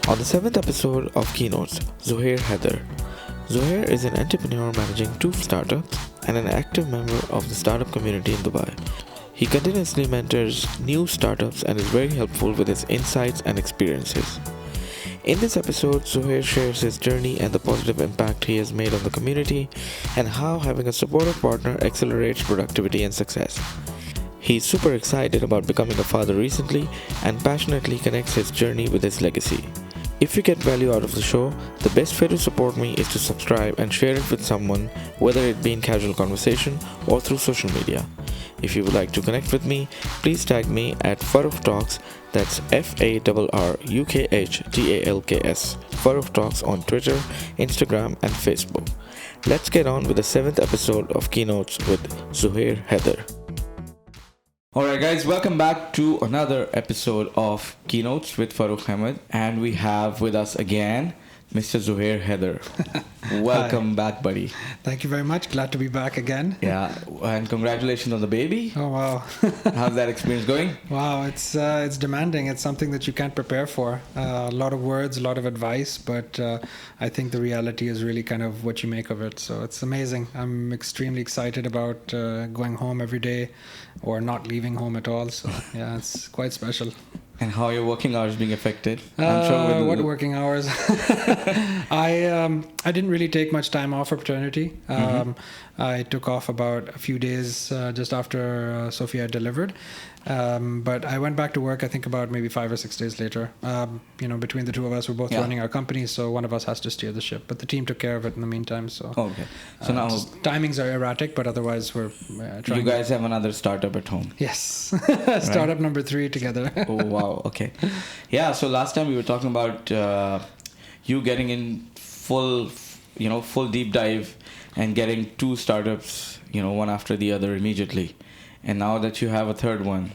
On the 7th episode of Keynotes, Zohare Haider. Zohare is an entrepreneur managing 2 startups and an active member of the startup community in Dubai. He continuously mentors new startups and is very helpful with his insights and experiences. In this episode, Zohare shares his journey and the positive impact he has made on the community and how having a supportive partner accelerates productivity and success. He's super excited about becoming a father recently and passionately connects his journey with his legacy. If you get value out of the show, the best way to support me is to subscribe and share it with someone, whether it be in casual conversation or through social media. If you would like to connect with me, please tag me at Farrukh Talks, that's FARRUKHTALKS, Farrukh Talks on Twitter, Instagram and Facebook. Let's get on with the 7th episode of Keynotes with Zohare Haider. Alright guys, welcome back to another episode of Keynotes with Farrukh Ahmed, and we have with us again Mr. Zohare Haider. Welcome back, buddy. Thank you very much. Glad to be back again. Yeah, and congratulations on the baby. Oh wow. How's that experience going? Wow, it's demanding. It's something that you can't prepare for. A lot of words, a lot of advice, but I think the reality is really kind of what you make of it. So it's amazing. I'm extremely excited about going home every day or not leaving home at all. So yeah, it's quite special. And how are your working hours being affected? What working hours? I didn't really take much time off for paternity. I took off about a few days just after Sophia delivered. But I went back to work, I think about maybe 5 or 6 days later. Between the two of us, we're both running our company, so one of us has to steer the ship. But the team took care of it in the meantime. So, okay. So now timings are erratic, but otherwise we're trying. You guys have another startup at home. Yes, startup number 3 together. Oh wow! Okay, yeah. So last time we were talking about you getting in full deep dive and getting 2 startups, one after the other immediately. And now that you have a third one,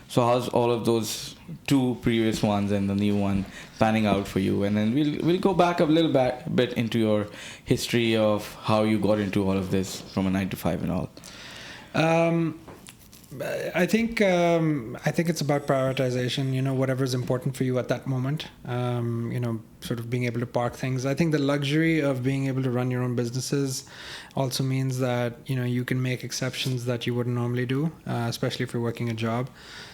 so how's all of those 2 previous ones and the new one panning out for you? And then we'll go back a little bit into your history of how you got into all of this from a 9 to 5 and all. I think it's about prioritization. Whatever's important for you at that moment. Sort of being able to park things. I think the luxury of being able to run your own businesses also means that you can make exceptions that you wouldn't normally do, especially if you're working a job.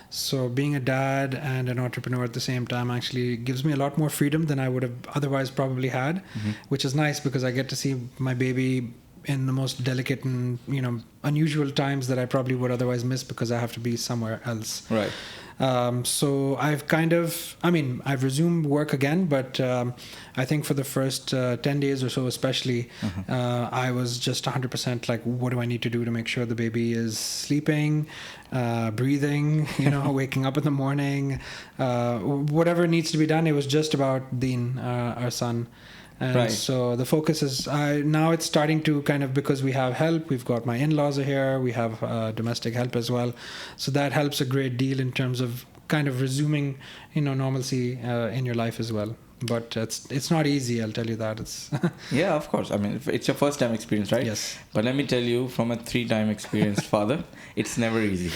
So being a dad and an entrepreneur at the same time actually gives me a lot more freedom than I would have otherwise probably had, which is nice because I get to see my baby in the most delicate and unusual times that I probably would otherwise miss because I have to be somewhere else. Right. So I've I've resumed work again, but I think for the first 10 days or so especially, I was just 100% like, what do I need to do to make sure the baby is sleeping, breathing, waking up in the morning, whatever needs to be done. It was just about Dean, our son. And right. So the focus is now it's starting to kind of, because we have help, we've got my in-laws are here, we have domestic help as well. So that helps a great deal in terms of kind of resuming, normalcy in your life as well. But it's not easy, I'll tell you that. It's Yeah, of course. I mean, it's your first time experience, right? Yes. But let me tell you, from a 3-time experienced father, it's never easy.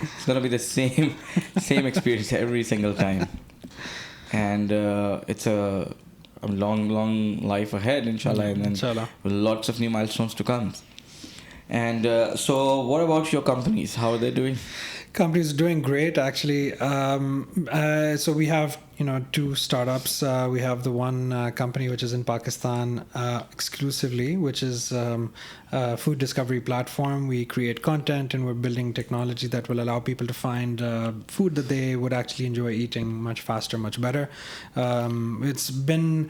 It's going to be the same experience every single time. And it's a long life ahead, inshallah, and then inshallah. Lots of new milestones to come. And so what about your companies? How are they doing? Companies are doing great, actually. So we have 2 startups. We have the one company which is in Pakistan exclusively, which is a food discovery platform. We create content and we're building technology that will allow people to find food that they would actually enjoy eating much faster, much better. It's been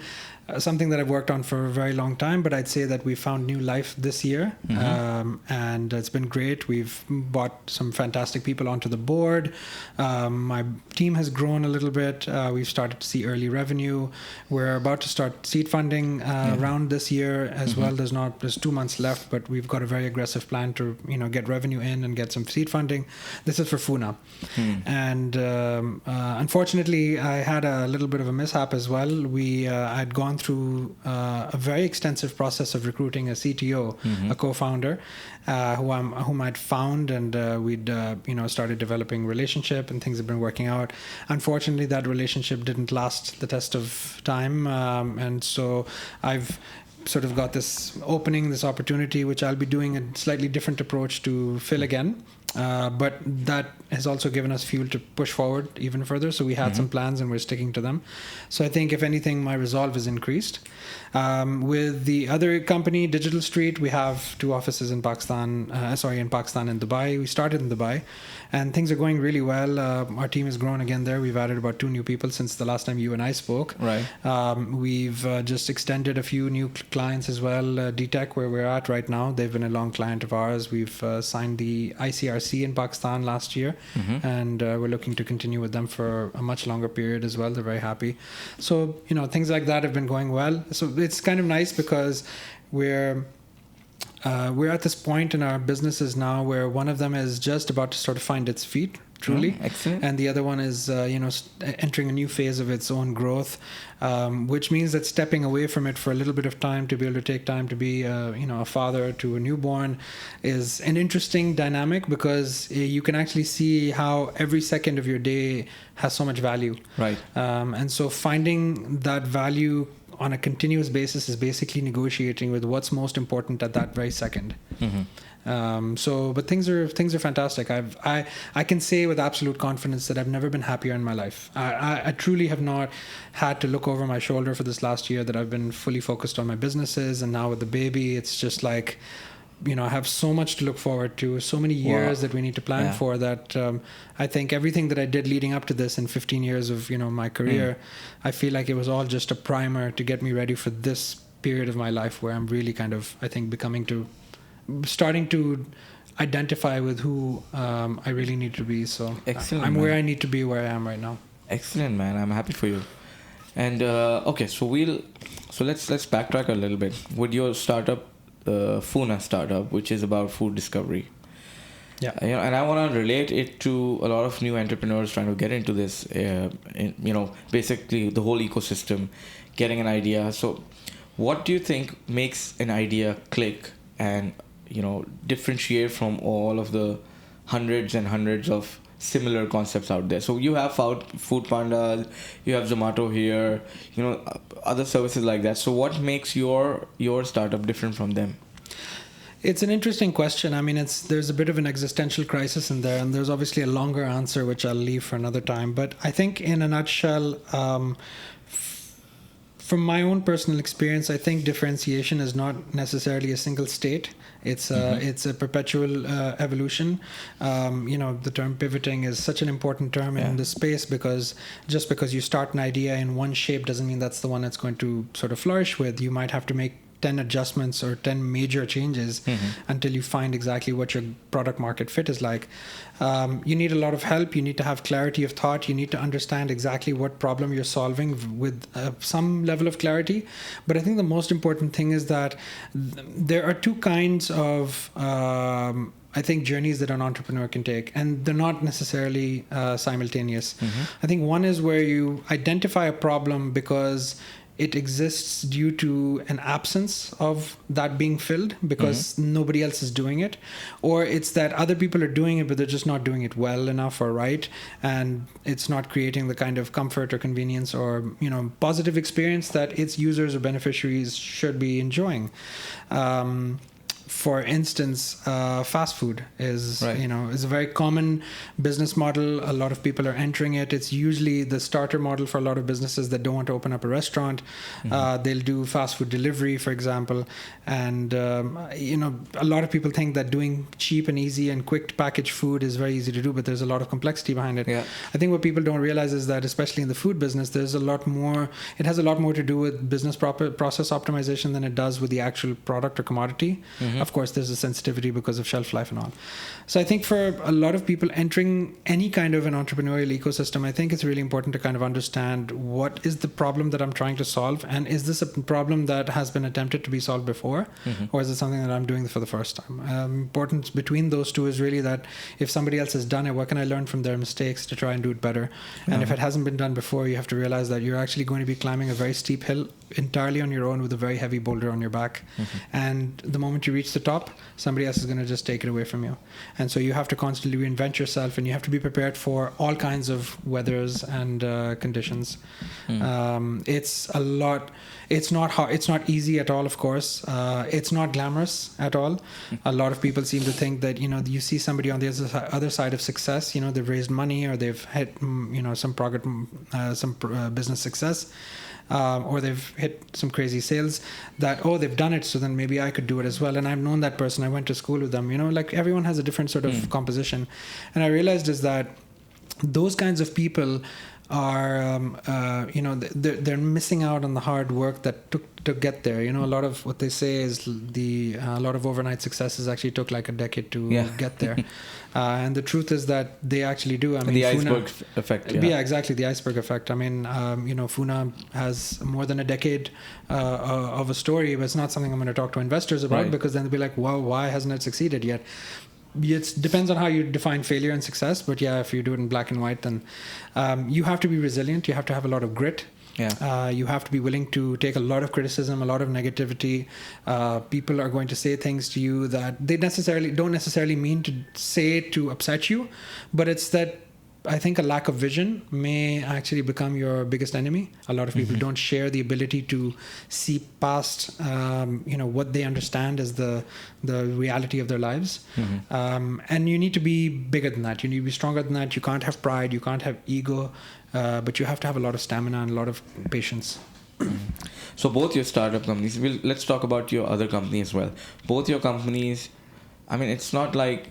something that I've worked on for a very long time, but I'd say that we found new life this year, and it's been great. We've brought some fantastic people onto the board. My team has grown a little bit. We've started to see early revenue. We're about to start seed funding round this year as well. There's 2 months left but we've got a very aggressive plan to, get revenue in and get some seed funding. This is for Funa. And unfortunately, I had a little bit of a mishap as well. I'd gone through a very extensive process of recruiting a CTO, a co-founder, whom I'd found, and we'd started developing relationship, and things have been working out. Unfortunately, that relationship didn't last the test of time, and so I've sort of got this opening, this opportunity, which I'll be doing a slightly different approach to fill again. But that has also given us fuel to push forward even further. So we had some plans and we're sticking to them. So I think if anything, my resolve is increased. With the other company, Digital Street, we have 2 offices in Pakistan and Dubai. We started in Dubai and things are going really well. Our team has grown again there. We've added about 2 new people since the last time you and I spoke. Right. We've just extended a few new clients as well. DTech, where we're at right now, they've been a long client of ours. We've signed the ICRC in Pakistan last year, and we're looking to continue with them for a much longer period as well. They're very happy. So, things like that have been going well. So it's kind of nice because we're at this point in our businesses now where one of them is just about to sort of find its feet, truly. Excellent. And the other one is, entering a new phase of its own growth, which means that stepping away from it for a little bit of time to be able to take time to be, a father to a newborn is an interesting dynamic because you can actually see how every second of your day has so much value. Right. And so finding that value on a continuous basis is basically negotiating with what's most important at that very second. But things are fantastic. I can say with absolute confidence that I've never been happier in my life. I truly have not had to look over my shoulder for this last year, that I've been fully focused on my businesses, and now with the baby, it's just like, I have so much to look forward to, so many years that we need to plan for, that I think everything that I did leading up to this in 15 years of, my career, I feel like it was all just a primer to get me ready for this period of my life where I'm really kind of, I think, starting to identify with who I really need to be. So excellent, I'm man. where I need to be, where I am right now. Excellent, man. I'm happy for you. And okay, so let's backtrack a little bit with your startup, Funa startup, which is about food discovery. Yeah. And I want to relate it to a lot of new entrepreneurs trying to get into this. Basically the whole ecosystem, getting an idea. So, what do you think makes an idea click and differentiate from all of the hundreds and hundreds of similar concepts out there? So you have Food Panda, you have Zomato here, other services like that. So what makes your startup different from them? It's an interesting question. I mean, there's a bit of an existential crisis in there, and there's obviously a longer answer, which I'll leave for another time. But I think in a nutshell, from my own personal experience, I think differentiation is not necessarily a single state. It's a perpetual evolution. The term pivoting is such an important term in this space, because just because you start an idea in one shape doesn't mean that's the one that's going to sort of flourish with. You might have to make 10 adjustments or 10 major changes until you find exactly what your product market fit is like. You need a lot of help. You need to have clarity of thought. You need to understand exactly what problem you're solving with some level of clarity. But I think the most important thing is that there are 2 kinds of I think journeys that an entrepreneur can take, and they're not necessarily simultaneous. I think one is where you identify a problem because it exists due to an absence of that being filled because nobody else is doing it, or it's that other people are doing it but they're just not doing it well enough or right, and it's not creating the kind of comfort or convenience or positive experience that its users or beneficiaries should be enjoying. For instance, fast food is is a very common business model. A lot of people are entering it. It's usually the starter model for a lot of businesses that don't want to open up a restaurant. They'll do fast food delivery, for example, and a lot of people think that doing cheap and easy and quick packaged food is very easy to do, but there's a lot of complexity behind it. I think what people don't realize is that, especially in the food business, there's a lot more. It has a lot more to do with business process optimization than it does with the actual product or commodity. Of course, there's a sensitivity because of shelf life and all. So I think for a lot of people entering any kind of an entrepreneurial ecosystem, I think it's really important to kind of understand what is the problem that I'm trying to solve, and is this a problem that has been attempted to be solved before, or is it something that I'm doing for the first time? Importance between those two is really that if somebody else has done it, what can I learn from their mistakes to try and do it better? And if it hasn't been done before, you have to realize that you're actually going to be climbing a very steep hill entirely on your own with a very heavy boulder on your back. And the moment you reach the top, somebody else is going to just take it away from you. And so you have to constantly reinvent yourself, and you have to be prepared for all kinds of weathers and conditions. It's a lot. It's not hard. It's not easy at all, of course. It's not glamorous at all. A lot of people seem to think that, you see somebody on the other side of success, they've raised money, or they've hit, some business success. Or they've hit some crazy sales that, they've done it, so then maybe I could do it as well. And I've known that person. I went to school with them. Like everyone has a different sort of composition. And I realized is that those kinds of people are, they're missing out on the hard work that took to get there. A lot of what they say is a lot of overnight successes actually took like a decade to get there. And the truth is that they actually do. I mean, the iceberg effect. Yeah, exactly. The iceberg effect. I mean, Funa has more than a decade of a story, but it's not something I'm going to talk to investors about, because then they'll be like, well, why hasn't it succeeded yet? It depends on how you define failure and success, but if you do it in black and white, then you have to be resilient. You have to have a lot of grit. You have to be willing to take a lot of criticism, a lot of negativity. People are going to say things to you that they don't necessarily mean to say to upset you, but it's that I think a lack of vision may actually become your biggest enemy. A lot of people don't share the ability to see past, what they understand as the reality of their lives. And you need to be bigger than that. You need to be stronger than that. You can't have pride. You can't have ego. But you have to have a lot of stamina and a lot of patience. So both your startup companies, let's talk about your other company as well. Both your companies, I mean, it's not like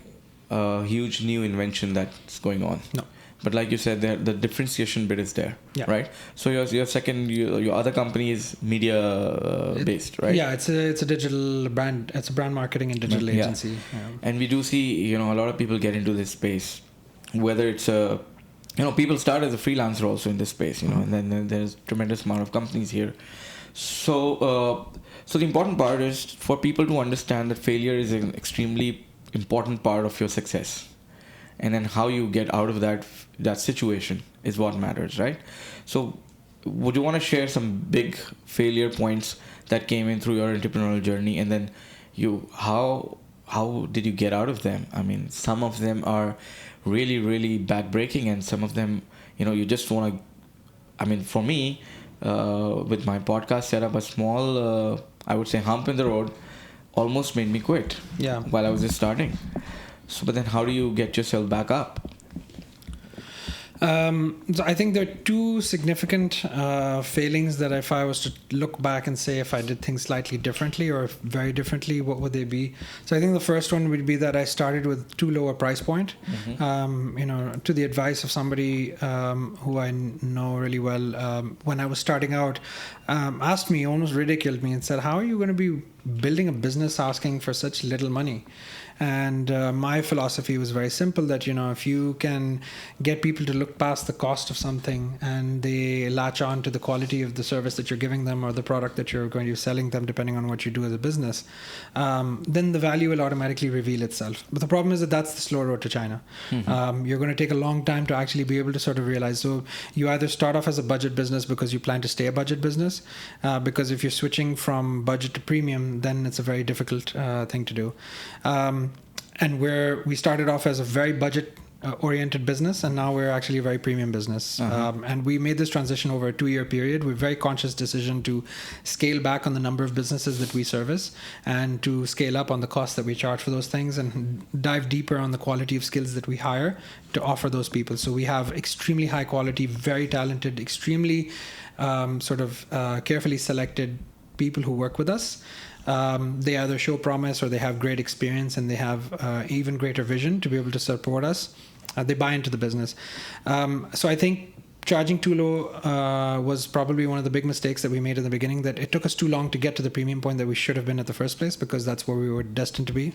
a huge new invention that's going on. No. But like you said, the differentiation bit is there, right? So your other company is media based, right? Yeah, it's a digital brand. It's a brand marketing and digital agency. Yeah. And we do see, a lot of people get into this space, whether it's people start as a freelancer also in this space, and then there's tremendous amount of companies here. So the important part is for people to understand that failure is an extremely important part of your success. And then how you get out of that situation is what matters, right? So would you want to share some big failure points that came in through your entrepreneurial journey, and then how did you get out of them? I mean, some of them are really, really backbreaking, and some of them, you just want to, I mean, for me, with my podcast setup, a small, I would say hump in the road almost made me quit while I was just starting. So, but then how do you get yourself back up? So I think there are two significant failings that if I was to look back and say if I did things slightly differently or very differently, what would they be? So I think the first one would be that I started with too low a price point. To the advice of somebody who I know really well, when I was starting out, asked me, almost ridiculed me and said, how are you going to be building a business asking for such little money? And my philosophy was very simple, that, if you can get people to look past the cost of something and they latch on to the quality of the service that you're giving them or the product that you're going to be selling them, depending on what you do as a business, then the value will automatically reveal itself. But the problem is that that's the slow road to China. You're going to take a long time to actually be able to sort of realize. So you either start off as a budget business because you plan to stay a budget business, because if you're switching from budget to premium, then it's a very difficult thing to do. And where we started off as a very budget oriented business, and now we're actually a very premium business. And we made this transition over a 2-year period with very conscious decision to scale back on the number of businesses that we service and to scale up on the cost that we charge for those things and dive deeper on the quality of skills that we hire to offer those people. So we have extremely high quality, very talented, extremely carefully selected people who work with us. They either show promise or they have great experience and they have even greater vision to be able to support us. They buy into the business. So I think charging too low was probably one of the big mistakes that we made in the beginning, that it took us too long to get to the premium point that we should have been at the first place, because that's where we were destined to be.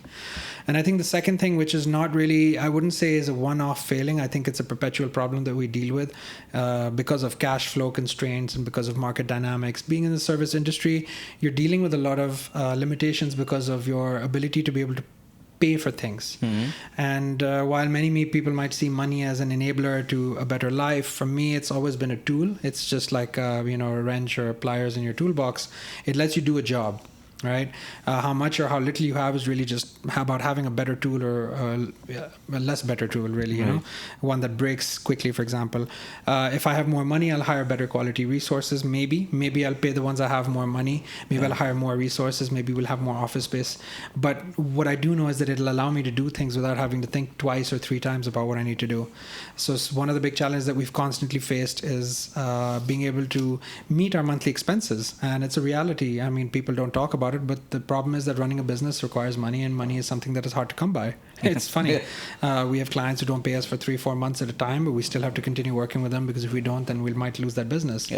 And I think the second thing, which is not really, I wouldn't say is a one-off failing, I think it's a perpetual problem that we deal with because of cash flow constraints and because of market dynamics. Being in the service industry, you're dealing with a lot of limitations because of your ability to be able to pay for things. And while many people might see money as an enabler to a better life, for me it's always been a tool. It's just like a wrench or pliers in your toolbox. It lets you do a job, right? How much or how little you have is really just about having a better tool or a less better tool, really, you know, one that breaks quickly, for example. If I have more money, I'll hire better quality resources. Maybe I'll pay the ones that have more money. Maybe I'll hire more resources. Maybe we'll have more office space. But what I do know is that it'll allow me to do things without having to think twice or three times about what I need to do. So one of the big challenges that we've constantly faced is being able to meet our monthly expenses. And it's a reality. I mean, people don't talk about it, but the problem is that running a business requires money, and money is something that is hard to come by. It's funny. We have clients who don't pay us for 3-4 months at a time, but we still have to continue working with them, because if we don't, then we might lose that business.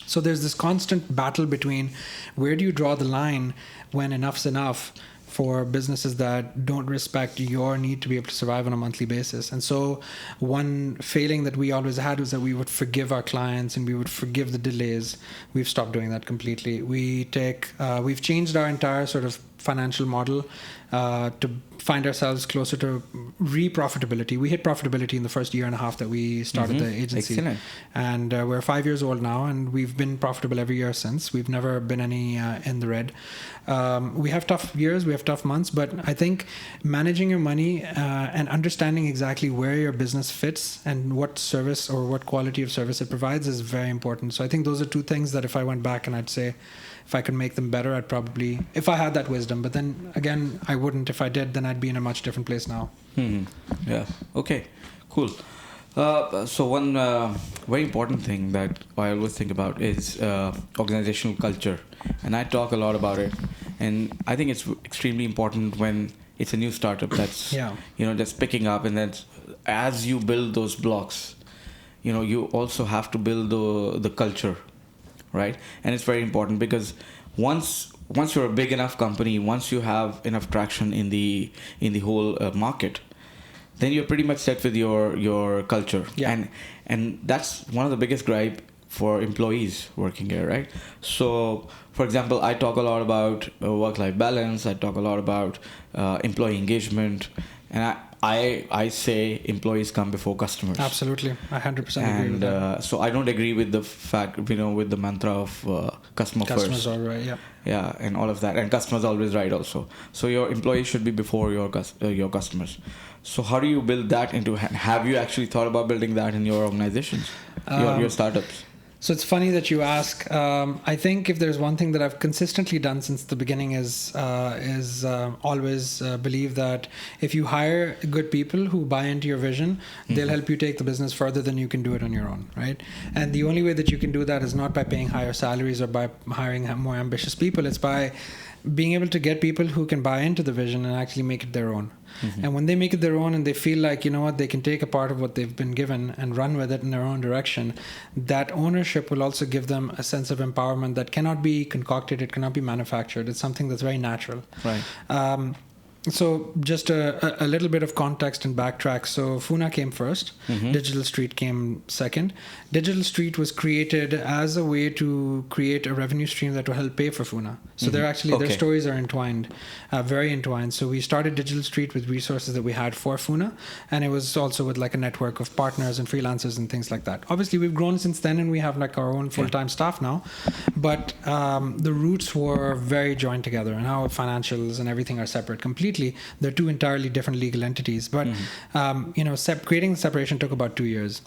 So there's this constant battle between where do you draw the line when enough's enough for businesses that don't respect your need to be able to survive on a monthly basis. And so one failing that we always had was that we would forgive our clients and we would forgive the delays. We've stopped doing that completely. We've changed our entire sort of financial model to find ourselves closer to re-profitability. We hit profitability in the first year and a half that we started the agency. Excellent. And we're 5 years old now, and we've been profitable every year since. We've never been any in the red. We have tough years, we have tough months, but I think managing your money and understanding exactly where your business fits and what service or what quality of service it provides is very important. So I think those are two things that if I went back and I'd say, if I could make them better, I'd probably, if I had that wisdom. But then again, I wouldn't. If I did, then I'd be in a much different place now. Yeah. Okay. Cool. So one very important thing that I always think about is organizational culture, and I talk a lot about it. And I think it's extremely important when it's a new startup that's just picking up, and then as you build those blocks, you also have to build the culture. Right, and it's very important because once you're a big enough company, once you have enough traction in the whole market, then you're pretty much set with your culture. And that's one of the biggest gripe for employees working here, right? So, for example, I talk a lot about work-life balance. I talk a lot about employee engagement, and I say employees come before customers. Absolutely, I 100% agree with that. So I don't agree with the fact, with the mantra of customers first. All right, yeah, and all of that, and customers always right also. So your employees should be before your customers. So how do you build that into? Have you actually thought about building that in your organizations, your startups? So it's funny that you ask. I think if there's one thing that I've consistently done since the beginning is always believe that if you hire good people who buy into your vision, they'll help you take the business further than you can do it on your own, right? And the only way that you can do that is not by paying higher salaries or by hiring more ambitious people. It's by being able to get people who can buy into the vision and actually make it their own. And when they make it their own and they feel like, they can take a part of what they've been given and run with it in their own direction, that ownership will also give them a sense of empowerment that cannot be concocted, it cannot be manufactured. It's something that's very natural. Right. So just a little bit of context and backtrack. So Funa came first. Digital Street came second. Digital Street was created as a way to create a revenue stream that will help pay for Funa. So they're actually, their stories are entwined, very entwined. So we started Digital Street with resources that we had for Funa, and it was also with like a network of partners and freelancers and things like that. Obviously, we've grown since then, and we have like our own full-time staff now. But the roots were very joined together, and our financials and everything are separate completely. They're two entirely different legal entities, but creating the separation took about 2 years.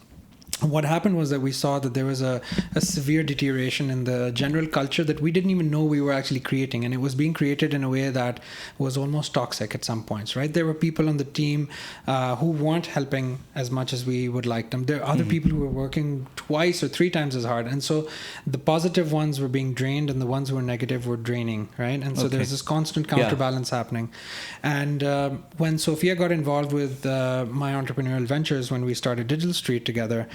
What happened was that we saw that there was a severe deterioration in the general culture that we didn't even know we were actually creating. And it was being created in a way that was almost toxic at some points, right? There were people on the team who weren't helping as much as we would like them. There are other people who were working twice or 3 times as hard. And so the positive ones were being drained and the ones who were negative were draining, right? And so there's this constant counterbalance happening. And when Sophia got involved with my entrepreneurial ventures, when we started Digital Street together,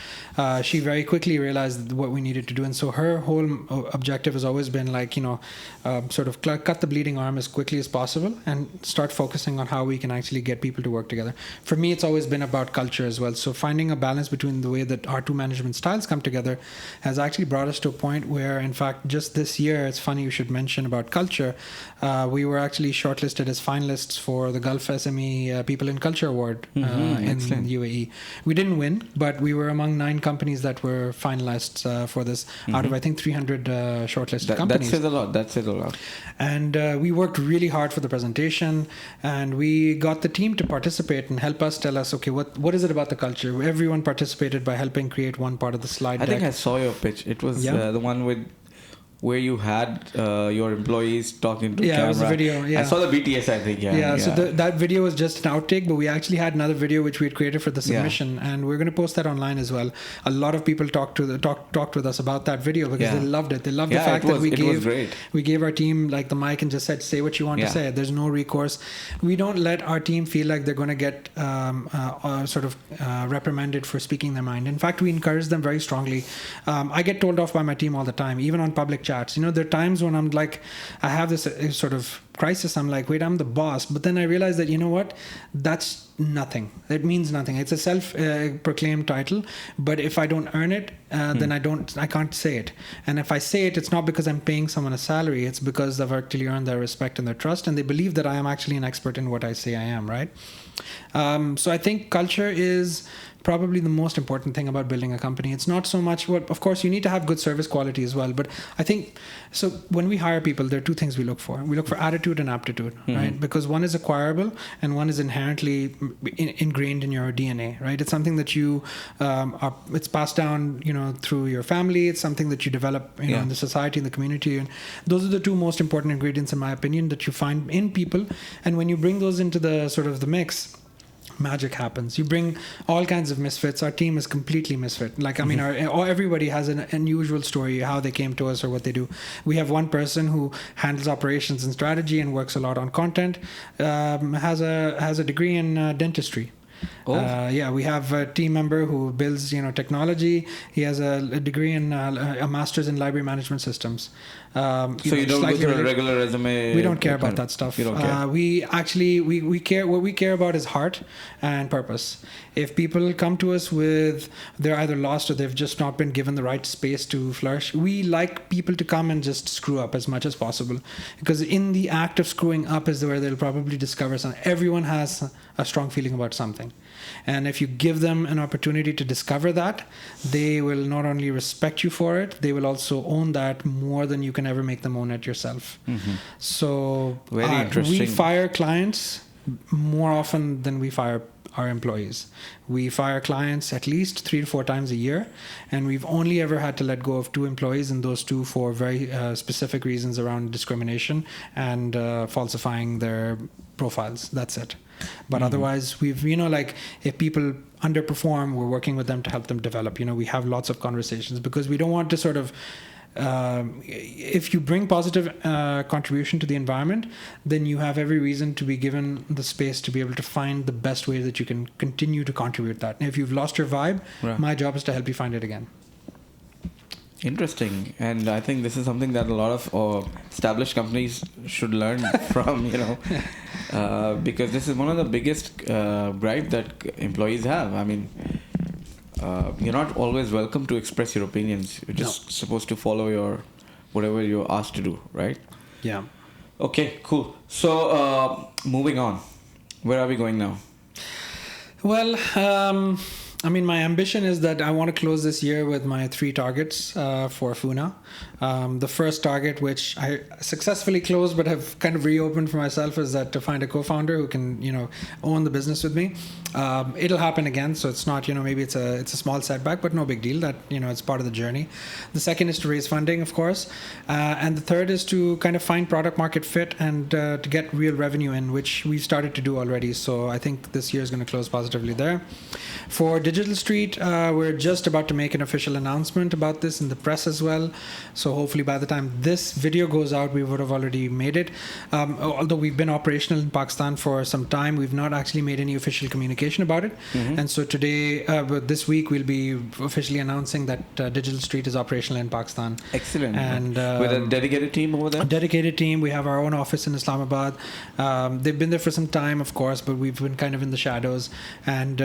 she very quickly realized what we needed to do. And so her whole objective has always been like, sort of cut the bleeding arm as quickly as possible and start focusing on how we can actually get people to work together. For me, it's always been about culture as well. So finding a balance between the way that our two management styles come together has actually brought us to a point where, in fact, just this year, it's funny you should mention about culture. We were actually shortlisted as finalists for the Gulf SME People in Culture Award in UAE. We didn't win, but we were among 9 companies that were finalists for this out of, I think, 300 shortlisted companies. That says a lot. And we worked really hard for the presentation, and we got the team to participate and help us tell us, okay, what is it about the culture? Everyone participated by helping create one part of the slide deck. I think I saw your pitch. It was the one where you had your employees talking to camera. It was a video. Yeah. I saw the BTS, I think. So that video was just an outtake, but we actually had another video which we had created for the submission, and we're going to post that online as well. A lot of people talked with us about that video because they loved it. They loved the fact that we gave our team like the mic and just said, say what you want to say. There's no recourse. We don't let our team feel like they're going to get reprimanded for speaking their mind. In fact, we encourage them very strongly. I get told off by my team all the time, even on public chats. There are times when I'm like, I have this sort of crisis. I'm like, wait, I'm the boss. But then I realize that, that's nothing. It means nothing. It's a self-proclaimed title. But if I don't earn it, then I can't say it. And if I say it, it's not because I'm paying someone a salary. It's because I've actually earned their respect and their trust. And they believe that I am actually an expert in what I say I am, right? So I think culture is probably the most important thing about building a company. It's not so much of course, you need to have good service quality as well. But I think, so when we hire people, there are 2 things we look for. We look for attitude and aptitude, right? Because one is acquirable and one is inherently ingrained in your DNA, right? It's something that you, it's passed down, through your family. It's something that you develop, in the society, in the community. And those are the 2 most important ingredients, in my opinion, that you find in people. And when you bring those into the sort of the mix, magic happens. You bring all kinds of misfits. Our team is completely misfit. Everybody has an unusual story, how they came to us or what they do. We have one person who handles operations and strategy and works a lot on content, has a degree in dentistry. We have a team member who builds, technology. He has a degree in a master's in library management systems. So you don't go through a regular resume? We don't care about that stuff. You don't care? We actually, we care. What we care about is heart and purpose. If people come to us they're either lost or they've just not been given the right space to flourish, we like people to come and just screw up as much as possible. Because in the act of screwing up is where they'll probably discover something. Everyone has a strong feeling about something. And if you give them an opportunity to discover that, they will not only respect you for it, they will also own that more than you can ever make them own it yourself. So very interesting. We fire clients more often than we fire our employees. We fire clients at least 3 to 4 times a year, and we've only ever had to let go of 2 employees, and those 2 for very specific reasons around discrimination and falsifying their profiles. That's it. But otherwise, we've, if people underperform, we're working with them to help them develop. We have lots of conversations because we don't want to sort of, if you bring positive contribution to the environment, then you have every reason to be given the space to be able to find the best way that you can continue to contribute that. And if you've lost your vibe, my job is to help you find it again. Interesting. And I think this is something that a lot of established companies should learn from, because this is one of the biggest gripe that employees have. I mean, you're not always welcome to express your opinions. You're just supposed to follow whatever you're asked to do, right? Yeah. Okay, cool. So, moving on. Where are we going now? Well, my ambition is that I want to close this year with my 3 targets for Funa. The first target, which I successfully closed but have kind of reopened for myself, is that to find a co-founder who can, own the business with me. It'll happen again, so it's not, maybe it's a small setback, but no big deal. That, it's part of the journey. The second is to raise funding, of course, and the third is to kind of find product market fit and to get real revenue in, which we've started to do already. So I think this year is going to close positively there. For Digital Street, we're just about to make an official announcement about this in the press as well. So hopefully by the time this video goes out, we would have already made it. Although we've been operational in Pakistan for some time, we've not actually made any official communication about it. And so today, this week, we'll be officially announcing that Digital Street is operational in Pakistan. Excellent. And with a dedicated team over there? A dedicated team. We have our own office in Islamabad. They've been there for some time, of course, but we've been kind of in the shadows. And,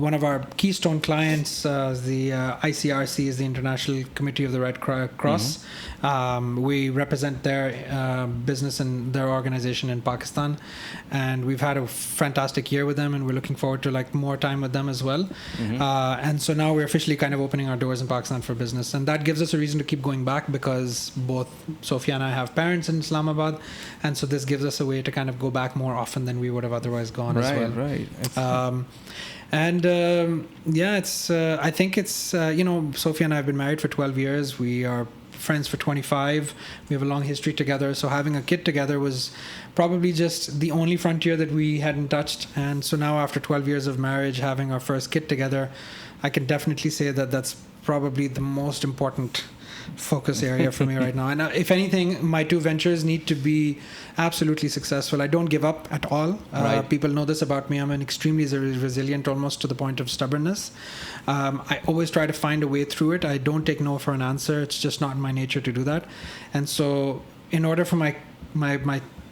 one of our keystone clients, the ICRC, is the International Committee of the Red Cross. We represent their business and their organization in Pakistan. And we've had a fantastic year with them, and we're looking forward to more time with them as well. And so now we're officially kind of opening our doors in Pakistan for business. And that gives us a reason to keep going back, because both Sophia and I have parents in Islamabad. And so this gives us a way to kind of go back more often than we would have otherwise gone as well. Right. I think it's, Sophia and I have been married for 12 years. We are friends for 25. We have a long history together. So having a kid together was probably just the only frontier that we hadn't touched. And so now after 12 years of marriage, having our first kid together, I can definitely say that that's probably the most important focus area for me right now. And if anything, my two ventures need to be absolutely successful. I don't give up at all. People know this about me. I'm an extremely resilient, almost to the point of stubbornness. I always try to find a way through it. I don't take no for an answer. It's just not in my nature to do that. And so in order for my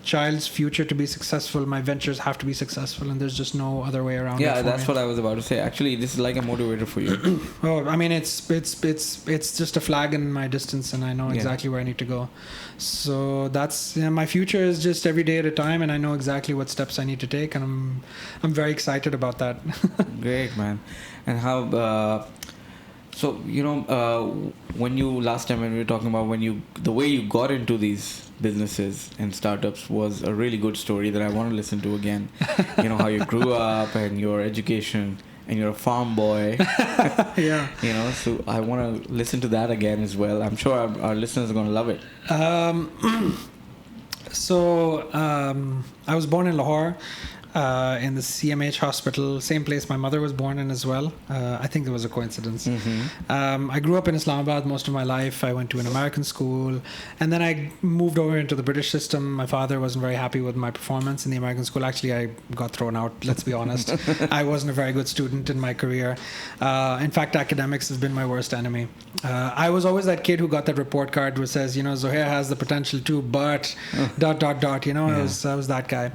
child's future to be successful, my ventures have to be successful, and there's just no other way around it. Yeah, that's what I was about to say. Actually, this is like a motivator for you. Oh, I mean, it's just a flag in my distance, and I know exactly where I need to go. So that's my future is just every day at a time, and I know exactly what steps I need to take, and I'm very excited about that. Great, man. And how? When you last time when we were talking about the way you got into these businesses and startups was a really good story that I want to listen to again. How you grew up and your education, and you're a farm boy. Yeah. So I want to listen to that again as well. I'm sure our listeners are going to love it. I was born in Lahore. In the CMH hospital, same place my mother was born in as well. I think there was a coincidence. I grew up in Islamabad most of my life. I went to an American school, and then I moved over into the British system. My father wasn't very happy with my performance in the American school. Actually, I got thrown out, let's be honest. I wasn't a very good student in my career. In fact, academics has been my worst enemy. I was always that kid who got that report card which says, Zohair has the potential too, but ... I was that guy.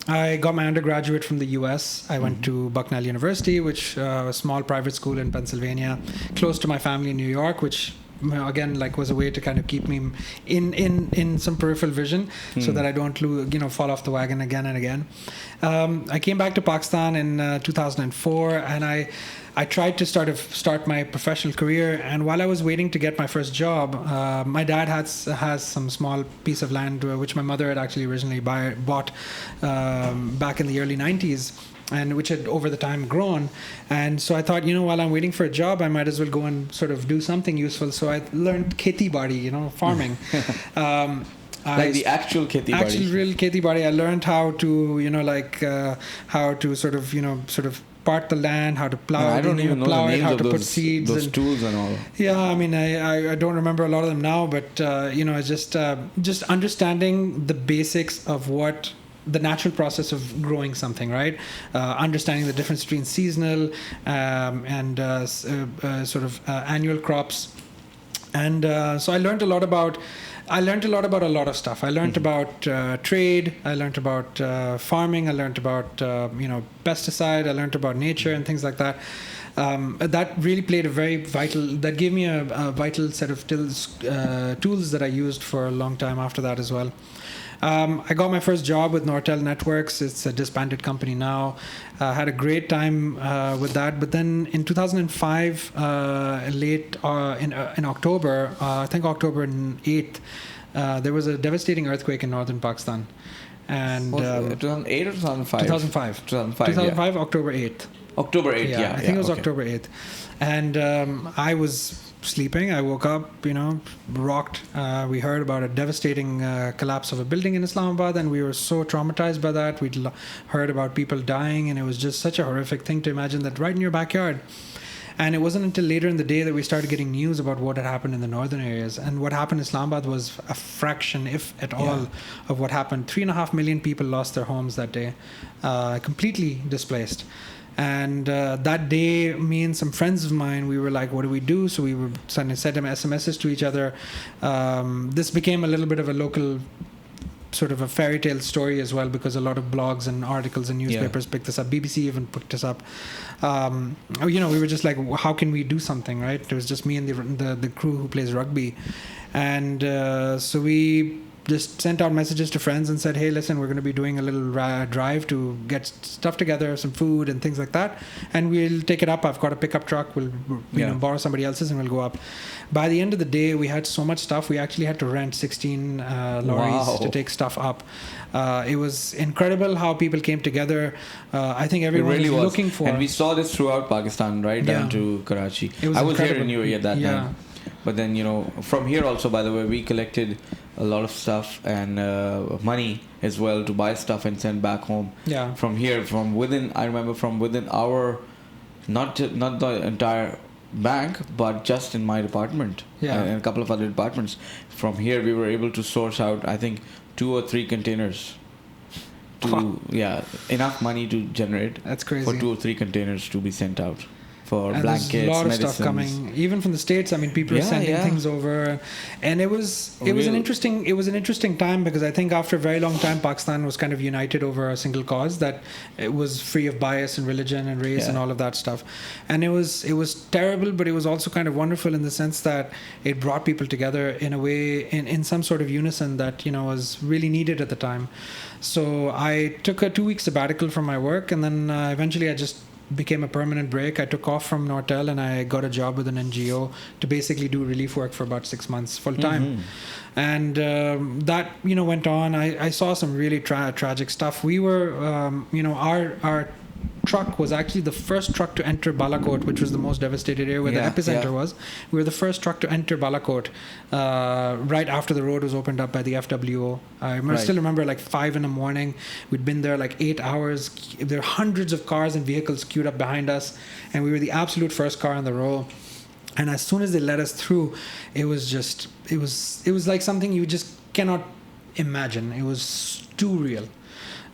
I got my undergraduate from the US. I went to Bucknell University, which a small private school in Pennsylvania, close to my family in New York, which again was a way to kind of keep me in some peripheral vision so that I don't fall off the wagon again and again. I came back to Pakistan in 2004, and I tried to start my professional career, and while I was waiting to get my first job, my dad has some small piece of land which my mother had actually originally bought back in the early 90s, and which had over the time grown. And so I thought, while I'm waiting for a job, I might as well go and sort of do something useful. So I learned kheti badi, farming. Like the actual kheti badi. Actual real kheti badi. I learned how to, how to sort of part the land, how to plow. I don't even know the names how of to put seeds, those tools and all. Yeah, I mean, I don't remember a lot of them now, but just understanding the basics of what the natural process of growing something, right? Understanding the difference between seasonal and annual crops, and so I learned a lot about a lot of stuff. I learned about trade. I learned about farming. I learned about pesticide. I learned about nature and things like that. That really played that gave me a vital set of tools that I used for a long time after that as well. I got my first job with Nortel Networks. It's a disbanded company now. Had a great time with that. But then in 2005, late in October, I think October 8th, there was a devastating earthquake in northern Pakistan. And 2008 or 2005? 2005. 2005, October 8th. October 8th, I think it was October 8th. And I was sleeping. I woke up, rocked. We heard about a devastating collapse of a building in Islamabad, and we were so traumatized by that. We'd heard about people dying, and it was just such a horrific thing to imagine that right in your backyard. And it wasn't until later in the day that we started getting news about what had happened in the northern areas. And what happened in Islamabad was a fraction, if at all, of what happened. 3.5 million people lost their homes that day, completely displaced. And that day, me and some friends of mine, we were like, what do we do? So we were sending SMSs to each other. This became a little bit of a local sort of a fairy tale story as well, because a lot of blogs and articles and newspapers picked this up. BBC even picked this up. We were just like, how can we do something, right? It was just me and the crew who plays rugby. And so we just sent out messages to friends and said, hey, listen, we're going to be doing a little drive to get stuff together, some food and things like that, and we'll take it up. I've got a pickup truck. We'll borrow somebody else's and we'll go up. By the end of the day, we had so much stuff, we actually had to rent 16 lorries to take stuff up. It was incredible how people came together. I think everyone really was looking for... And we saw this throughout Pakistan, right down to Karachi. I was here in UAE at that time. But then, from here also, by the way, we collected a lot of stuff and money as well to buy stuff and send back home. Yeah. From here, from within our, not the entire bank, but just in my department and a couple of other departments. From here, we were able to source out, I think, 2 or 3 containers. Enough money to generate. That's crazy. For 2 or 3 containers to be sent out. For and blankets, there's a lot of medicines. Stuff coming, even from the States. I mean, people are sending things over, and it was an interesting time, because I think after a very long time, Pakistan was kind of united over a single cause, that it was free of bias and religion and race and all of that stuff. And it was terrible, but it was also kind of wonderful in the sense that it brought people together in a way, in some sort of unison that was really needed at the time. So I took a 2-week sabbatical from my work, and then eventually I just became a permanent break. I took off from Nortel and I got a job with an NGO to basically do relief work for about 6 months full time. And that went on. I saw some really tragic stuff. We were our truck was actually the first truck to enter Balakot, which was the most devastated area where the epicenter was. We were the first truck to enter Balakot right after the road was opened up by the FWO. I still remember, like 5 a.m. We'd been there like 8 hours. There were hundreds of cars and vehicles queued up behind us, and we were the absolute first car on the row. And as soon as they let us through, it was like something you just cannot imagine. It was too real.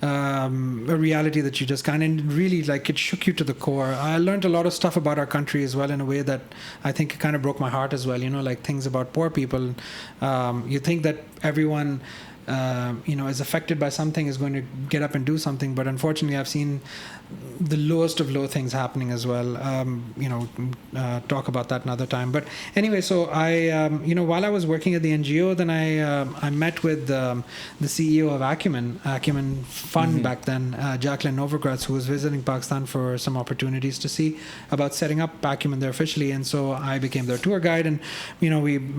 A reality that you just can't, and really, like, it shook you to the core. I learned a lot of stuff about our country as well, in a way that I think it kind of broke my heart as well. Like things about poor people. You think that everyone is affected by something, is going to get up and do something, but unfortunately I've seen the lowest of low things happening as well. Talk about that another time. But anyway, so I while I was working at the NGO, then I met with the CEO of Acumen Fund back then, Jacqueline Novogratz, who was visiting Pakistan for some opportunities to see about setting up Acumen there officially. And so I became their tour guide, and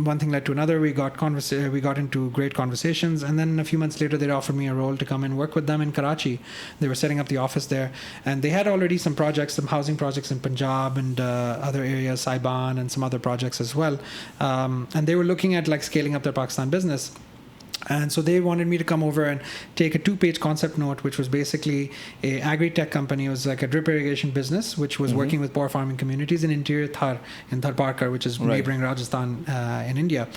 one thing led to another. We got into great conversations, and then a few months later they offered me a role to come and work with them in Karachi. They were setting up the office there, and they had already some housing projects in Punjab and other areas, Saiban, and some other projects as well. And they were looking at like scaling up their Pakistan business. And so they wanted me to come over and take a 2-page concept note, which was basically a agri-tech company. It was like a drip irrigation business, which was working with poor farming communities in interior Thar, in Tharparkar, which is neighboring Rajasthan in India.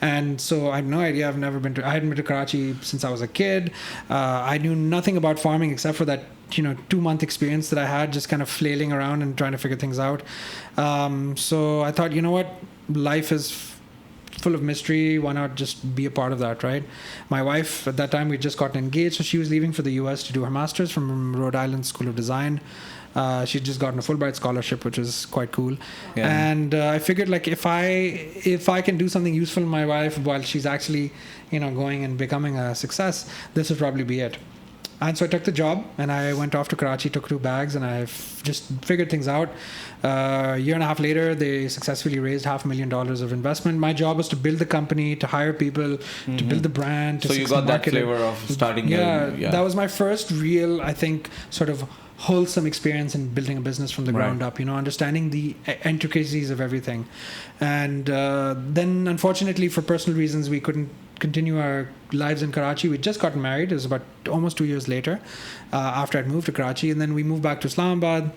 And so I had no idea. I hadn't been to Karachi since I was a kid. I knew nothing about farming except for that 2-month experience that I had, just kind of flailing around and trying to figure things out. So I thought, life is full of mystery. Why not just be a part of that, right? My wife, at that time, we'd just gotten engaged, so she was leaving for the US to do her master's from Rhode Island School of Design. She'd just gotten a Fulbright scholarship, which was quite cool. Yeah. And I figured, like, if I can do something useful in my life while she's actually, going and becoming a success, this would probably be it. And so I took the job, and I went off to Karachi, took 2 bags, and I just figured things out. A year and a half later, they successfully raised $500,000 of investment. My job was to build the company, to hire people, to build the brand. So you got that flavor of starting. Yeah, that was my first real, I think, sort of wholesome experience in building a business from the ground up, understanding the intricacies of everything. And then, unfortunately, for personal reasons, we couldn't continue our lives in Karachi. We'd just gotten married. It was about almost 2 years later after I'd moved to Karachi. And then we moved back to Islamabad.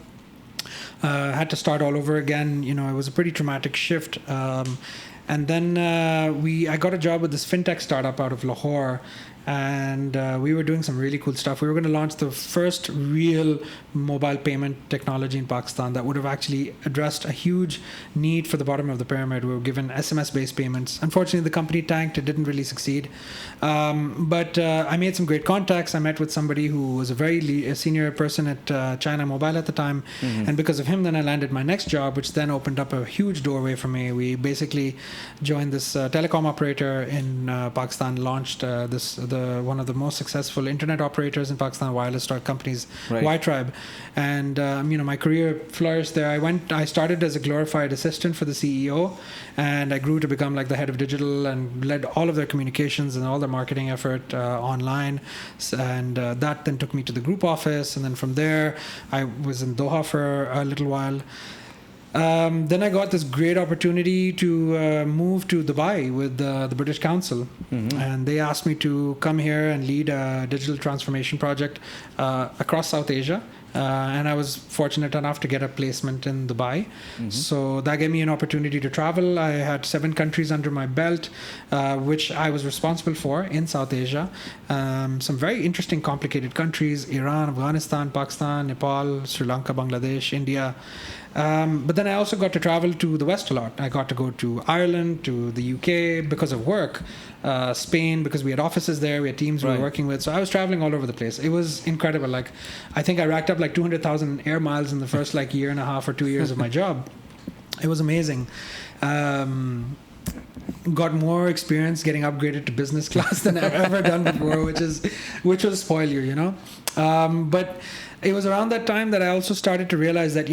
Had to start all over again. It was a pretty traumatic shift. And then I got a job with this fintech startup out of Lahore. And we were doing some really cool stuff. We were going to launch the first real mobile payment technology in Pakistan that would have actually addressed a huge need for the bottom of the pyramid. We were given SMS-based payments. Unfortunately, the company tanked. It didn't really succeed. But I made some great contacts. I met with somebody who was a senior person at China Mobile at the time. Mm-hmm. And because of him, then I landed my next job, which then opened up a huge doorway for me. We basically joined this telecom operator in Pakistan, launched one of the most successful internet operators in Pakistan, wireless companies, Y-Tribe. And, my career flourished there. I started as a glorified assistant for the CEO, and I grew to become like the head of digital and led all of their communications and all their marketing effort online. And that then took me to the group office. And then from there, I was in Doha for a little while. Then I got this great opportunity to move to Dubai with the British Council. Mm-hmm. And they asked me to come here and lead a digital transformation project across South Asia. And I was fortunate enough to get a placement in Dubai. Mm-hmm. So that gave me an opportunity to travel. I had 7 countries under my belt, which I was responsible for in South Asia. Some very interesting, complicated countries: Iran, Afghanistan, Pakistan, Nepal, Sri Lanka, Bangladesh, India. But then I also got to travel to the West a lot. I got to go to Ireland, to the UK because of work, Spain because we had offices there, we had teams we were working with. So I was traveling all over the place. It was incredible. Like, I think I racked up like 200,000 air miles in the first like year and a half or 2 years of my job. It was amazing. Got more experience getting upgraded to business class than I've ever done before, which will spoil you, But it was around that time that I also started to realize that,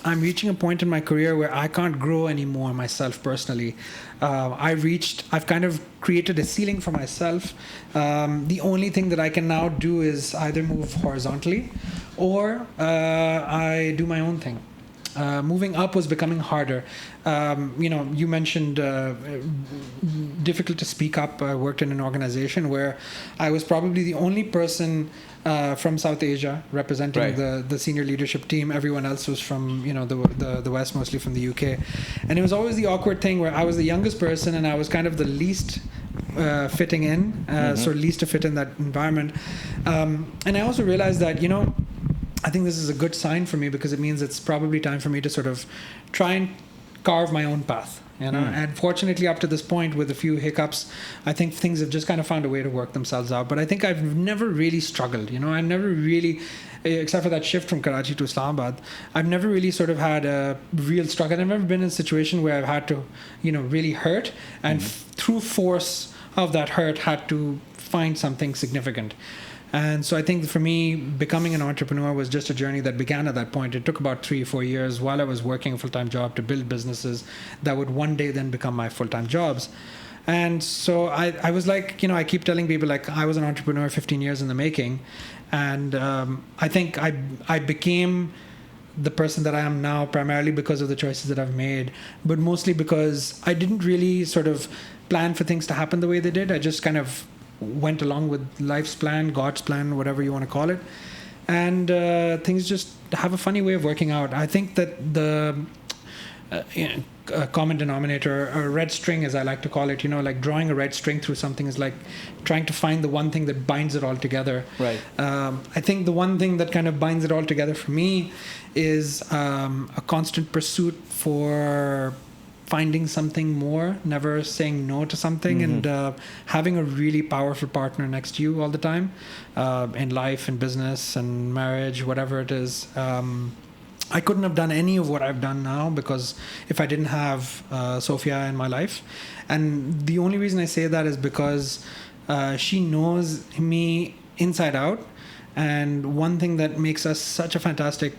I'm reaching a point in my career where I can't grow anymore myself personally. I've kind of created a ceiling for myself. The only thing that I can now do is either move horizontally or I do my own thing. Moving up was becoming harder. You mentioned difficult to speak up. I worked in an organization where I was probably the only person from South Asia representing the senior leadership team. Everyone else was from the West, mostly from the UK. And it was always the awkward thing where I was the youngest person and I was kind of the least fitting in, so least to fit in that environment. And I also realized that, I think this is a good sign for me because it means it's probably time for me to sort of try and carve my own path. And fortunately, up to this point, with a few hiccups, I think things have just kind of found a way to work themselves out. But I think I've never really struggled. I never really, except for that shift from Karachi to Islamabad, I've never really sort of had a real struggle. I've never been in a situation where I've had to, really hurt and through force of that hurt had to find something significant. And so I think for me, becoming an entrepreneur was just a journey that began at that point. It took about 3-4 years while I was working a full-time job to build businesses that would one day then become my full-time jobs. And so I was like, I keep telling people like I was an entrepreneur 15 years in the making. And I think I became the person that I am now primarily because of the choices that I've made, but mostly because I didn't really sort of plan for things to happen the way they did. I just kind of went along with life's plan, God's plan, whatever you want to call it. And things just have a funny way of working out. I think that the common denominator, or red string as I like to call it, like drawing a red string through something is like trying to find the one thing that binds it all together. Right. I think the one thing that kind of binds it all together for me is a constant pursuit for finding something more, never saying no to something, and having a really powerful partner next to you all the time, in life, in business, and marriage, whatever it is. I couldn't have done any of what I've done now because if I didn't have Sophia in my life. And the only reason I say that is because she knows me inside out. And one thing that makes us such a fantastic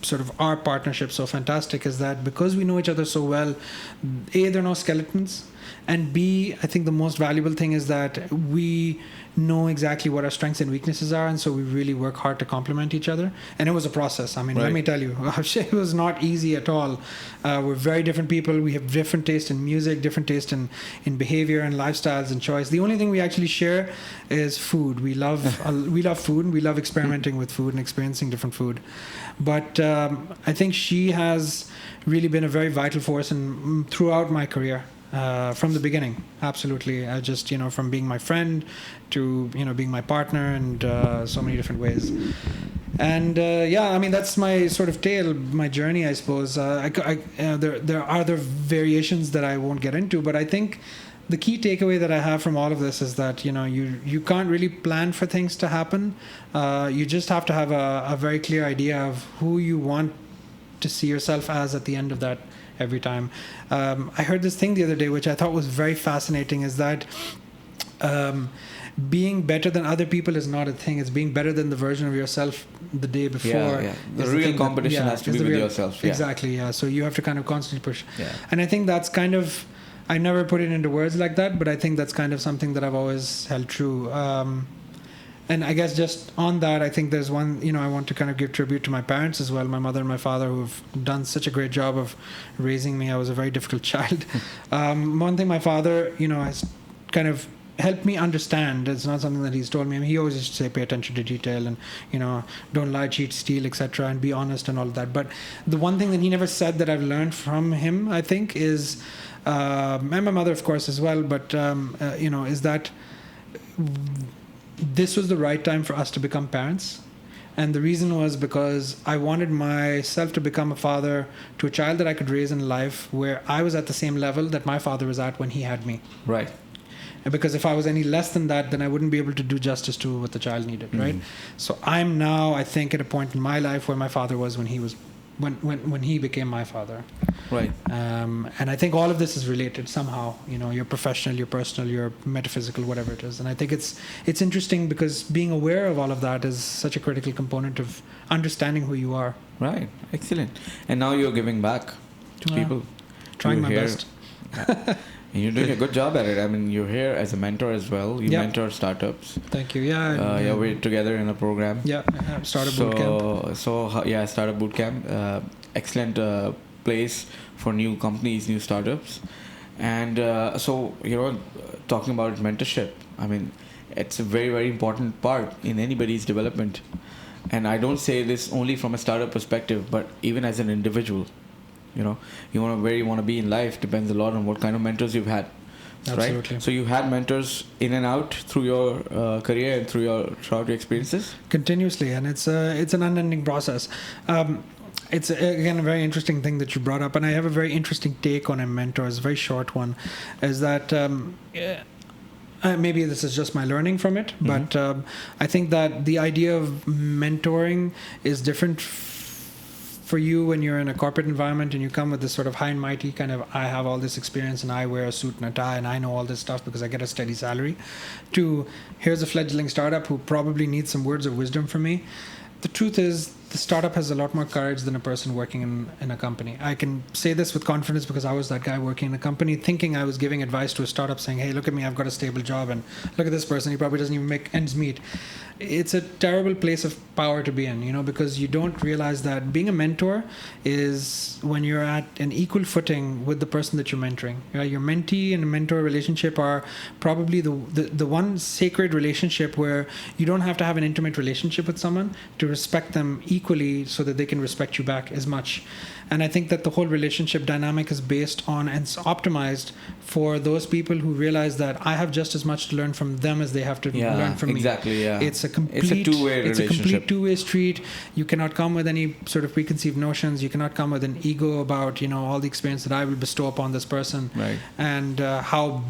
sort of our partnership so fantastic is that because we know each other so well, there are no skeletons. And B, I think the most valuable thing is that we know exactly what our strengths and weaknesses are, and so we really work hard to complement each other. And it was a process. I mean, let me tell you, it was not easy at all. We're very different people. We have different taste in music, different taste in behavior and lifestyles and choice. The only thing we actually share is food. We love food, and we love experimenting with food and experiencing different food. But I think she has really been a very vital force throughout my career. From the beginning, absolutely. Just, from being my friend to, being my partner, and so many different ways. And that's my sort of tale, my journey, I suppose. There are other variations that I won't get into, but I think the key takeaway that I have from all of this is that, you can't really plan for things to happen. You just have to have a very clear idea of who you want to see yourself as at the end of that every time. I heard this thing the other day, which I thought was very fascinating, is that being better than other people is not a thing. It's being better than the version of yourself the day before. Yeah. The real competition has to be with yourself. Yeah. Exactly, yeah. So you have to kind of constantly push. Yeah. And I think that's kind of, I never put it into words like that, but I think that's kind of something that I've always held true. And I guess just on that, I think there's one, I want to kind of give tribute to my parents as well, my mother and my father, who've done such a great job of raising me. I was a very difficult child. One thing my father, has kind of helped me understand, it's not something that he's told me. I mean, he always used to say, pay attention to detail and, don't lie, cheat, steal, etc., and be honest and all of that. But the one thing that he never said that I've learned from him, I think, is, and my mother, of course, as well, but, is that this was the right time for us to become parents. And the reason was because I wanted myself to become a father to a child that I could raise in life where I was at the same level that my father was at when he had me. Right. And because if I was any less than that, then I wouldn't be able to do justice to what the child needed, right? So I'm now, I think, at a point in my life where my father was when he became my father. Right. And I think all of this is related somehow. Your professional, your personal, your metaphysical, whatever it is. And I think it's interesting because being aware of all of that is such a critical component of understanding who you are. Right. Excellent. And now you're giving back to people. Trying my best. And you're doing a good job at it. I mean, you're here as a mentor as well. You mentor startups. Thank you. Yeah. We're together in a program. Yeah. Startup Bootcamp. Startup Bootcamp. Excellent place for new companies, new startups. And talking about mentorship, I mean, it's a very, very important part in anybody's development. And I don't say this only from a startup perspective, but even as an individual. Where you want to be in life depends a lot on what kind of mentors you've had. Absolutely. Right? So you had mentors in and out through your career and throughout your experiences? Continuously, and it's an unending process. It's, again, a very interesting thing that you brought up, and I have a very interesting take on a mentor. It's a very short one, is that maybe this is just my learning from it, but I think that the idea of mentoring is different for you when you're in a corporate environment and you come with this sort of high and mighty kind of, I have all this experience and I wear a suit and a tie and I know all this stuff because I get a steady salary, to here's a fledgling startup who probably needs some words of wisdom from me. The truth is, the startup has a lot more courage than a person working in a company. I can say this with confidence because I was that guy working in a company thinking I was giving advice to a startup saying, hey, look at me, I've got a stable job, and look at this person, he probably doesn't even make ends meet. It's a terrible place of power to be in, because you don't realize that being a mentor is when you're at an equal footing with the person that you're mentoring. Your mentee and mentor relationship are probably the one sacred relationship where you don't have to have an intimate relationship with someone to respect them equally so that they can respect you back as much. And I think that the whole relationship dynamic is based on and optimized for those people who realize that I have just as much to learn from them as they have to learn from me. Exactly, yeah. It's a two-way relationship. It's a complete two-way street. You cannot come with any sort of preconceived notions. You cannot come with an ego about, all the experience that I will bestow upon this person, right, and how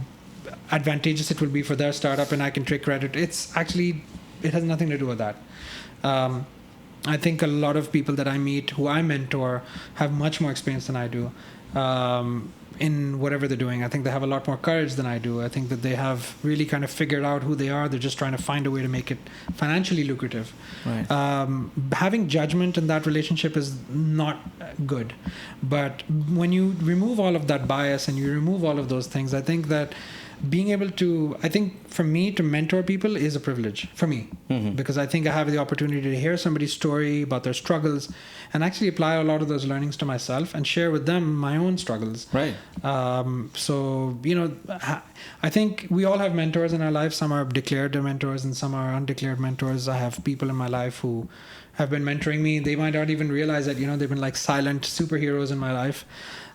advantageous it will be for their startup and I can take credit. It has nothing to do with that. I think a lot of people that I meet who I mentor have much more experience than I do. in whatever they're doing. I think they have a lot more courage than I do. I think that they have really kind of figured out who they are. They're just trying to find a way to make it financially lucrative. Right. Having judgment in that relationship is not good. But when you remove all of that bias and you remove all of those things, I think that being able to, I think for me to mentor people is a privilege for me, because I think I have the opportunity to hear somebody's story about their struggles and actually apply a lot of those learnings to myself and share with them my own struggles. Right. So, I think we all have mentors in our life. Some are declared mentors and some are undeclared mentors. I have people in my life who have been mentoring me. They might not even realize that, they've been like silent superheroes in my life.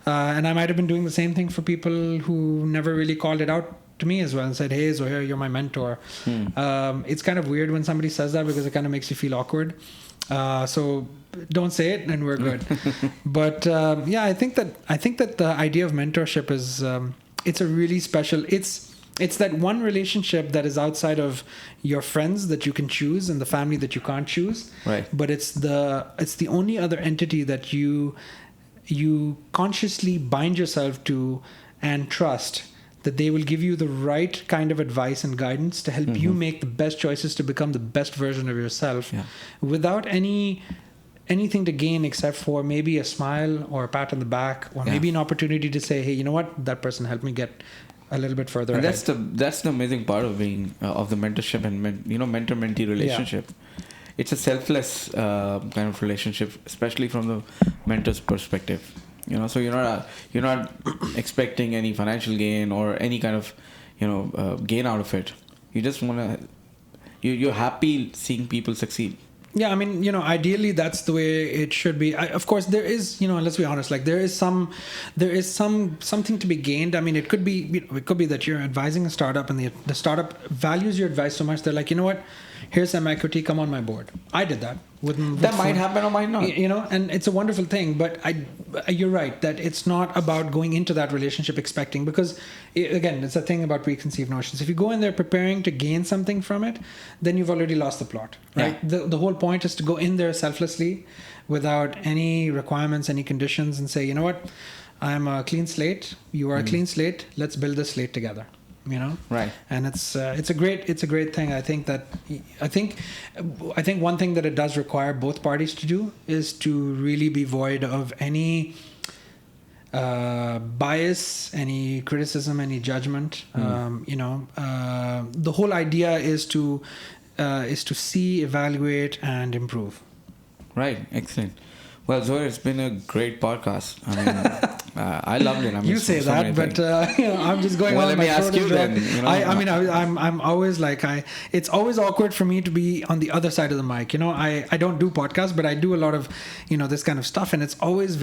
And I might have been doing the same thing for people who never really called it out to me as well and said, hey, Zohair, you're my mentor. It's kind of weird when somebody says that because it kind of makes you feel awkward. So don't say it and we're good. But I think that the idea of mentorship is, it's a really special, it's that one relationship that is outside of your friends that you can choose and the family that you can't choose. Right. But it's the only other entity that you consciously bind yourself to and trust that they will give you the right kind of advice and guidance to help you make the best choices to become the best version of yourself without anything to gain except for maybe a smile or a pat on the back or maybe an opportunity to say, hey, you know what, that person helped me get a little bit further ahead. That's the amazing part of being of the mentorship and mentor-mentee relationship. It's a selfless kind of relationship, especially from the mentor's perspective. So you're not expecting any financial gain or any kind of gain out of it. You just you're happy seeing people succeed. Yeah, I mean, ideally that's the way it should be. Of course, there is, let's be honest, like there is something to be gained. I mean, it could be that you're advising a startup and the startup values your advice so much. They're like, you know what? Here's some equity, come on my board. I did that. That might happen or might not. And it's a wonderful thing. But you're right that it's not about going into that relationship expecting, because again, it's a thing about preconceived notions. If you go in there preparing to gain something from it, then you've already lost the plot, right? Yeah. The whole point is to go in there selflessly without any requirements, any conditions, and say, you know what, I'm a clean slate. You are a clean slate. Let's build this slate together. Right. And it's a great thing. I think one thing that it does require both parties to do is to really be void of any bias, any criticism, any judgment. The whole idea is to see, evaluate, and improve. Right. Excellent. Well, Zohar, it's been a great podcast. I mean, I loved it. I mean, you say that, but I'm just going on. Let me ask you then. I'm always like, it's always awkward for me to be on the other side of the mic. I don't do podcasts, but I do a lot of, this kind of stuff, and it's always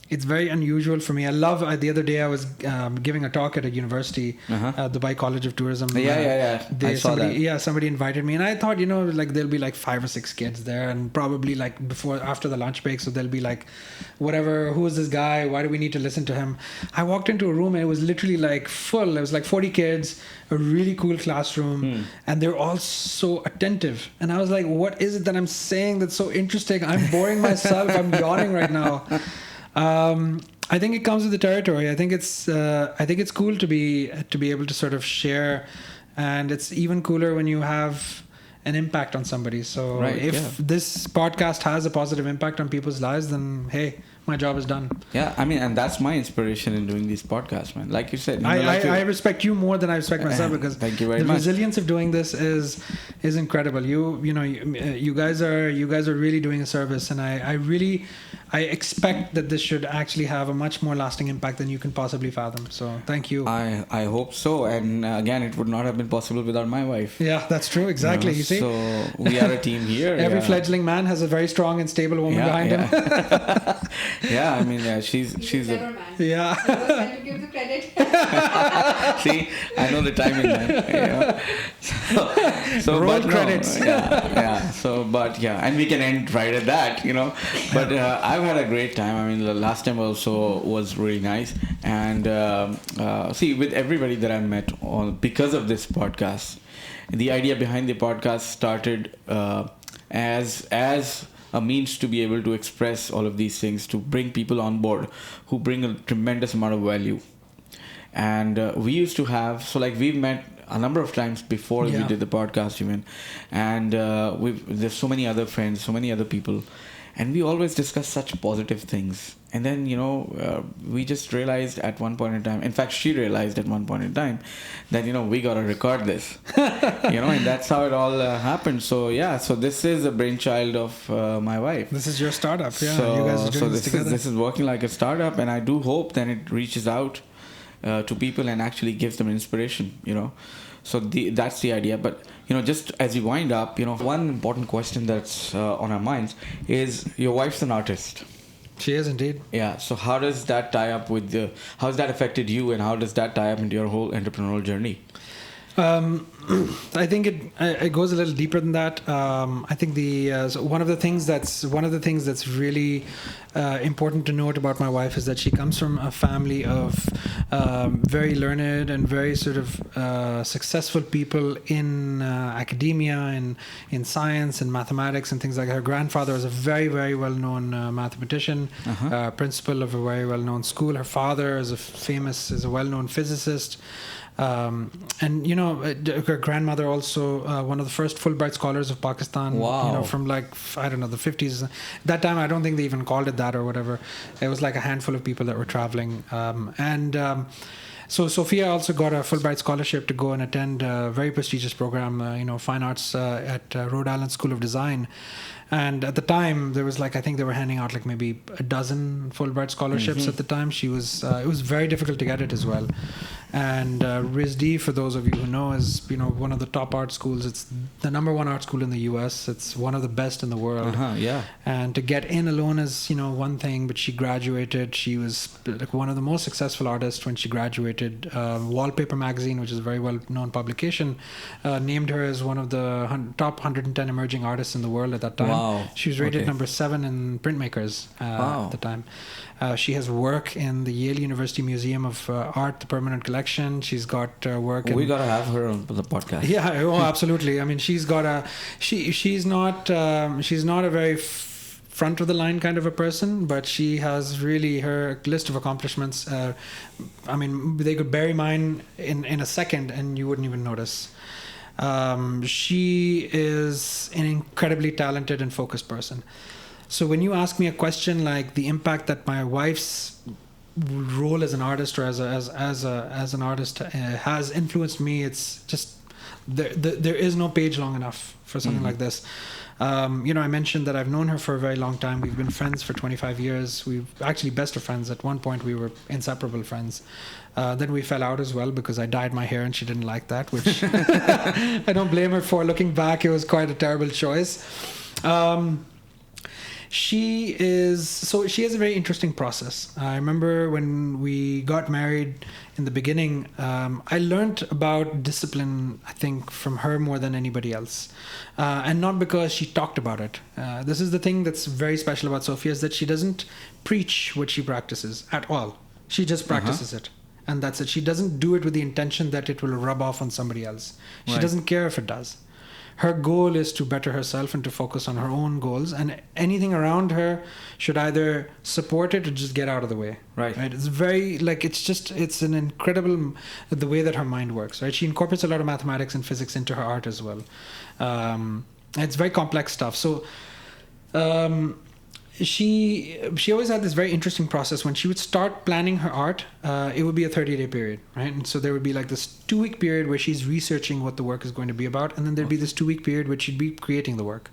it's very unusual for me. I love, the other day I was giving a talk at a university, Dubai College of Tourism. I saw that. Yeah, somebody invited me, and I thought, like there'll be like 5 or 6 kids there, and probably like after the lunch break, so there'll be like, whatever, who is this guy? Why do we need to listen to him? I walked into a room and it was literally like full. It was like 40 kids, a really cool classroom, and they're all so attentive. And I was like, what is it that I'm saying that's so interesting? I'm boring myself. I'm yawning right now. I think it comes with the territory. I think it's cool to be able to sort of share, and it's even cooler when you have an impact on somebody. So if this podcast has a positive impact on people's lives, then hey, my job is done. Yeah, I mean, and that's my inspiration in doing these podcasts, man. Like you said, I respect you more than I respect myself, because thank you very much. Resilience of doing this is incredible. You guys are really doing a service, and I expect that this should actually have a much more lasting impact than you can possibly fathom. So thank you. I hope so. And again, it would not have been possible without my wife. Yeah, that's true. Exactly. You see? So we are a team here. Every fledgling man has a very strong and stable woman behind him. Yeah, I mean, she's a a... man. Yeah. To give the credit. See, I know the timing, man. So roll but credits. And we can end right at that, But I've had a great time. I mean, the last time also was really nice. And see, with everybody that I met because of this podcast, the idea behind the podcast started as a means to be able to express all of these things, to bring people on board who bring a tremendous amount of value. And we used to have, so like we've met a number of times before we did the podcast even, and there's so many other friends, so many other people, and we always discuss such positive things. And then, you know, we just realized at one point in time, in fact, she realized at one point in time that, you know, we got to record this, you know, and that's how it all happened. So, yeah, so this is a brainchild of my wife. This is your startup, yeah. So, you guys are doing this together. This is working like a startup, and I do hope that it reaches out to people and actually gives them inspiration, you know. So that's the idea. But, you know, just as you wind up, you know, one important question that's on our minds is, your wife's an artist. She is indeed. Yeah. So how does that tie up with how has that affected you, and how does that tie up into your whole entrepreneurial journey? I think it goes a little deeper than that. I think so one of the things that's really important to note about my wife is that she comes from a family of very learned and very sort of successful people in academia and in science and mathematics and things like that. Her grandfather was a very, very well-known mathematician, principal of a very well-known school. Her father is a well-known physicist. And, you know, her grandmother also one of the first Fulbright scholars of Pakistan. Wow. You know, from like, I don't know, the 50s. That time, I don't think they even called it that or whatever. It was like a handful of people that were traveling. So Sophia also got a Fulbright scholarship to go and attend a very prestigious program, fine arts at Rhode Island School of Design. And at the time, there was I think they were handing out like maybe a dozen Fulbright scholarships at the time. It was very difficult to get it as well. And RISD, for those of you who know, is, you know, one of the top art schools. It's the number one art school in the US. It's one of the best in the world. And to get in alone is, you know, one thing, but she graduated. She was like one of the most successful artists when she graduated. Wallpaper magazine, which is a very well-known publication, named her as one of the top 110 emerging artists in the world at that time. Wow. She was rated number 7 in Printmakers at the time. She has work in the Yale University Museum of Art, the permanent collection. She's got work. We gotta have her on the podcast. Yeah, absolutely. I mean, she's not a very front of the line kind of a person, but she has really her list of accomplishments. I mean, they could bury mine in a second, and you wouldn't even notice. She is an incredibly talented and focused person. So when you ask me a question like the impact that my wife's role as an artist or as an artist has influenced me, it's just there is no page long enough for something like this. I mentioned that I've known her for a very long time. We've been friends for 25 years. We've actually best of friends. At one point, we were inseparable friends. Then we fell out as well because I dyed my hair and she didn't like that, which I don't blame her for. Looking back, it was quite a terrible choice. She has a very interesting process. I remember when we got married in the beginning, I learned about discipline, I think, from her more than anybody else. And not because she talked about it. This is the thing that's very special about Sophia, is that she doesn't preach what she practices at all. She just practices it. And that's it. She doesn't do it with the intention that it will rub off on somebody else. She doesn't care if it does. Her goal is to better herself and to focus on her own goals, and anything around her should either support it or just get out of the way. Right? It's very it's an incredible the way that her mind works. Right? She incorporates a lot of mathematics and physics into her art as well. It's very complex stuff. So. She always had this very interesting process. When she would start planning her art, it would be a 30-day period, right? And so there would be like this 2-week period where she's researching what the work is going to be about, and then there'd be this 2-week period where she'd be creating the work.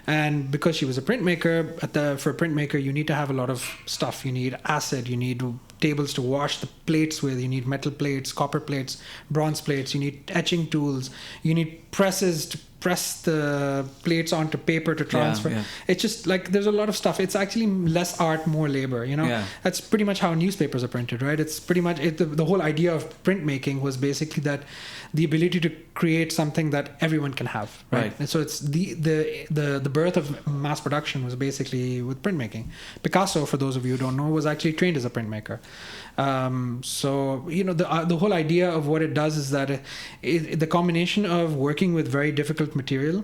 And because she was a printmaker, for a printmaker, you need to have a lot of stuff. You need acid, you need tables to wash the plates with, you need metal plates, copper plates, bronze plates, you need etching tools, you need presses to press the plates onto paper to transfer. It's just like there's a lot of stuff. It's actually less art, more labor, you know. That's pretty much how newspapers are printed, right? It's pretty much the whole idea of printmaking was basically that the ability to create something that everyone can have, right? And so it's the birth of mass production was basically with printmaking. Picasso, for those of you who don't know, was actually trained as a printmaker. So you know the whole idea of what it does is that the combination of working with very difficult material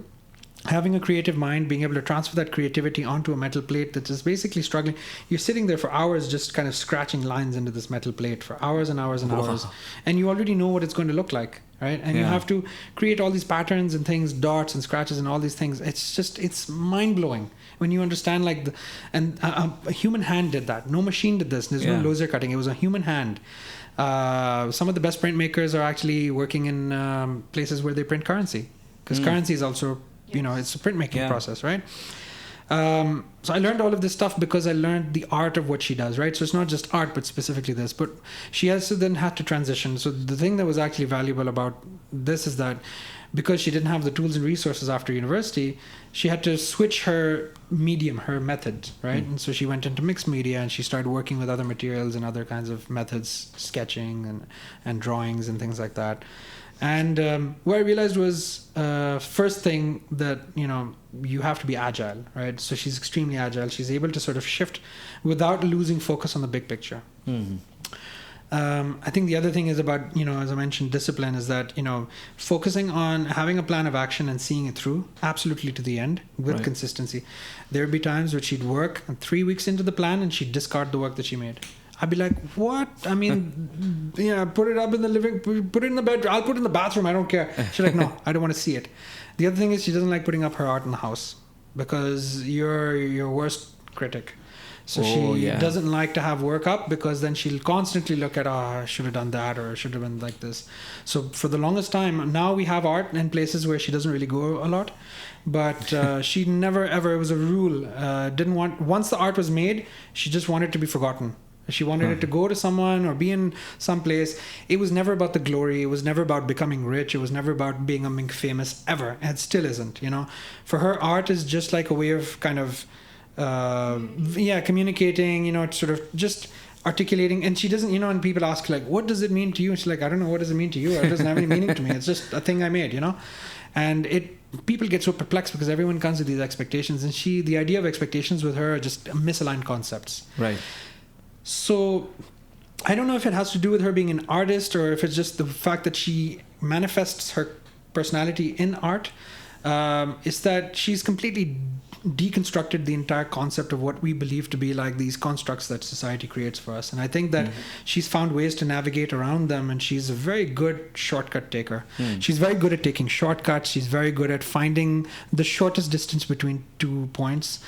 having a creative mind, being able to transfer that creativity onto a metal plate that is basically struggling. You're sitting there for hours just kind of scratching lines into this metal plate for hours and hours and hours. And you already know what it's going to look like, right? And you have to create all these patterns and things, dots and scratches and all these things. It's mind-blowing when you understand a human hand did that. No machine did this. There's no laser cutting. It was a human hand. Some of the best printmakers are actually working in places where they print currency, because currency is also, it's a printmaking process, right? So I learned all of this stuff because I learned the art of what she does, right? So it's not just art, but specifically this. But she also then had to transition. So the thing that was actually valuable about this is that because she didn't have the tools and resources after university, she had to switch her medium, her method, right? And so she went into mixed media and she started working with other materials and other kinds of methods, sketching and drawings and things like that. And what I realized was, first thing that, you have to be agile, right? So she's extremely agile. She's able to sort of shift without losing focus on the big picture. I think the other thing is about, as I mentioned, discipline, is that, focusing on having a plan of action and seeing it through absolutely to the end with consistency. There would be times where she'd work 3 weeks into the plan and she'd discard the work that she made. I'd be like, what? I mean, put it up in the living, put it in the bedroom. I'll put it in the bathroom. I don't care. She's like, no, I don't want to see it. The other thing is she doesn't like putting up her art in the house because you're your worst critic. So she doesn't like to have work up because then she'll constantly look at, I should have done that or I should have been like this. So for the longest time, now we have art in places where she doesn't really go a lot. But she never ever, it was a rule, once the art was made, she just wanted it to be forgotten. She wanted it to go to someone or be in some place. It was never about the glory. It was never about becoming rich. It was never about being famous ever. And it still isn't, For her, art is just like a way of kind of, communicating, sort of just articulating. And she doesn't, and people ask, like, what does it mean to you? And she's like, I don't know. What does it mean to you? It doesn't have any meaning to me. It's just a thing I made, And people get so perplexed because everyone comes with these expectations. And the idea of expectations with her are just misaligned concepts. Right. So I don't know if it has to do with her being an artist or if it's just the fact that she manifests her personality in art, is that she's completely deconstructed the entire concept of what we believe to be like these constructs that society creates for us. And I think that she's found ways to navigate around them, and she's a very good shortcut taker. She's very good at taking shortcuts. She's very good at finding the shortest distance between 2 points.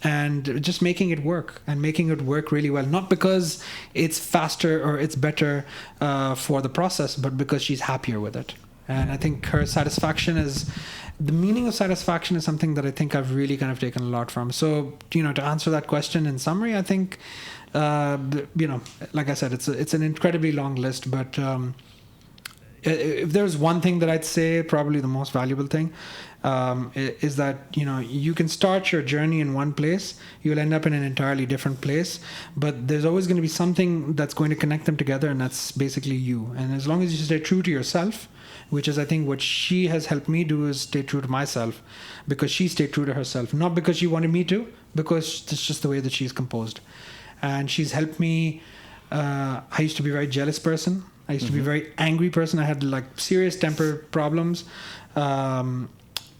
And just making it work and making it work really well, not because it's faster or it's better for the process, but because she's happier with it. And I think her satisfaction the meaning of satisfaction is something that I think I've really kind of taken a lot from. So, to answer that question in summary, I think, like I said, it's an incredibly long list, but if there's one thing that I'd say, probably the most valuable thing, is that, you can start your journey in one place, you'll end up in an entirely different place, but there's always going to be something that's going to connect them together, and that's basically you. And as long as you stay true to yourself, which is, I think, what she has helped me do, is stay true to myself, because she stayed true to herself, not because she wanted me to, because it's just the way that she's composed. And she's helped me. I used to be a very jealous person. I used to be a very angry person. I had serious temper problems.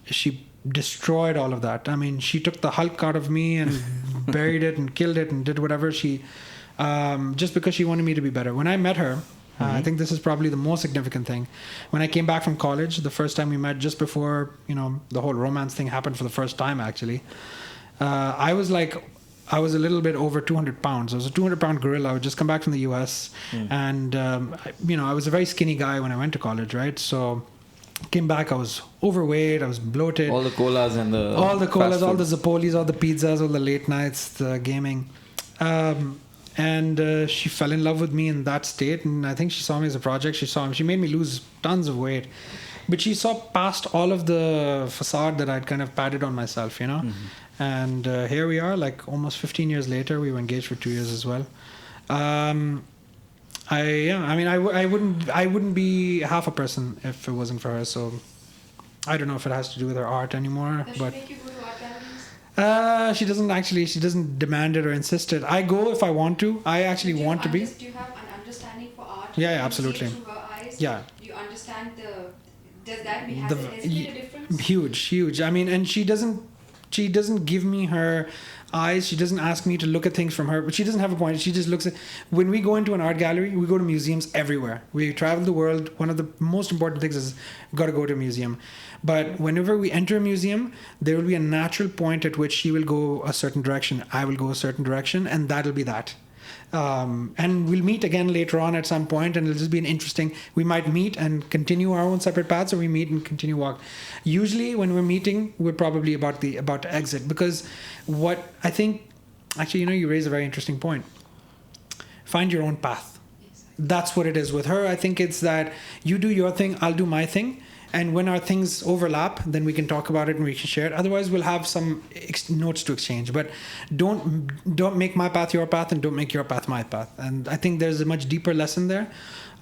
She destroyed all of that. I mean, she took the Hulk out of me and buried it and killed it and did whatever she, just because she wanted me to be better. When I met her, I think this is probably the most significant thing. When I came back from college, the first time we met, just before, the whole romance thing happened for the first time, actually, I was a little bit over 200 pounds. I was a 200-pound gorilla. I had just come back from the U.S. And, I was a very skinny guy when I went to college, right? So came back, I was overweight, I was bloated. All the colas, all the Zappolis, all the pizzas, all the late nights, the gaming. And she fell in love with me in that state. And I think she saw me as a project. She made me lose tons of weight. But she saw past all of the facade that I'd kind of padded on myself, And here we are, almost 15 years later. We were engaged for 2 years as well. I wouldn't be half a person if it wasn't for her. So I don't know if it has to do with her art anymore. Does but she make you go to art galleries? She doesn't demand it or insist it. I go if I want to. I actually want to be. Do you have an understanding for art? Yeah, Do you absolutely. see it through her eyes? Yeah. Do you understand Does that has it made a difference? Huge. I mean, and she doesn't give me her eyes. She doesn't ask me to look at things from her, but she doesn't have a point. She just looks at, when we go into an art gallery, we go to museums everywhere. We travel the world. One of the most important things is we've got to go to a museum. But whenever we enter a museum, there will be a natural point at which she will go a certain direction. I will go a certain direction, and that'll be that. And we'll meet again later on at some point, and it'll just be an interesting, we might meet and continue our own separate paths, or we meet and continue walk. Usually when we're meeting, we're probably about to exit, because what I think, actually, you raise a very interesting point. Find your own path. That's what it is with her. I think it's that you do your thing, I'll do my thing. And when our things overlap, then we can talk about it and we can share it. Otherwise, we'll have some notes to exchange. But don't make my path your path, and don't make your path my path. And I think there's a much deeper lesson there.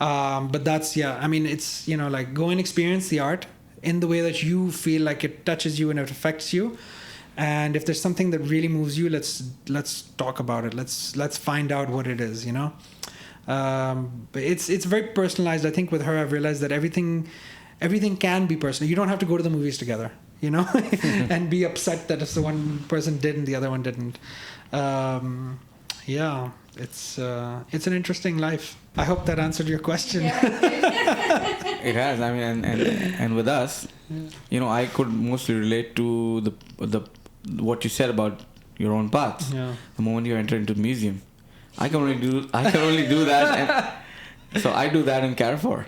But that's, I mean, it's, like, go and experience the art in the way that you feel like it touches you and it affects you. And if there's something that really moves you, let's talk about it. Let's find out what it is, But it's very personalized. I think with her, I've realized that everything can be personal. You don't have to go to the movies together, and be upset that if the one person did and the other one didn't. It's an interesting life. I hope that answered your question. Yeah. It has. I mean, and with us, I could mostly relate to the what you said about your own path. Yeah. The moment you enter into the museum, I can only do that. So I do that in Carrefour.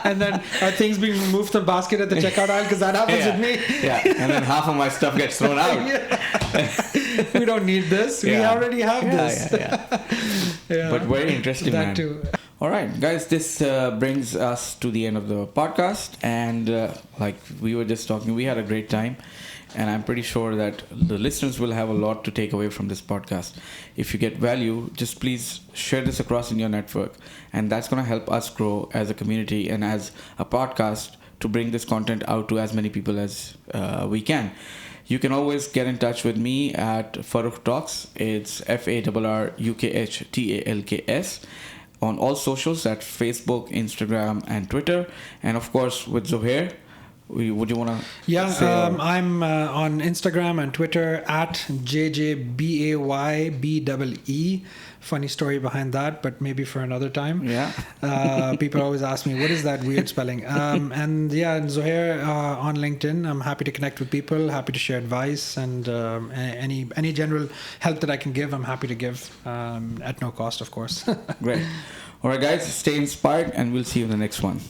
And then are things being moved to the basket at the checkout aisle? Because that happens with me. Yeah, and then half of my stuff gets thrown out. We don't need this. We already have this. Yeah. But very interesting, that man. Too. All right, guys, this brings us to the end of the podcast. And like we were just talking, we had a great time. And I'm pretty sure that the listeners will have a lot to take away from this podcast. If you get value, just please share this across in your network. And that's going to help us grow as a community and as a podcast to bring this content out to as many people as we can. You can always get in touch with me at Farrukh Talks. It's FARRUKHTALKS on all socials at Facebook, Instagram, and Twitter. And of course, with Zohare. Would you want to I'm on Instagram and Twitter at JJBAYBEE. Funny story behind that, but maybe for another time. Yeah. People always ask me, what is that weird spelling? And Zohare on LinkedIn. I'm happy to connect with people, happy to share advice, and any general help that I can give, I'm happy to give at no cost, of course. Great. All right, guys, stay inspired, and we'll see you in the next one.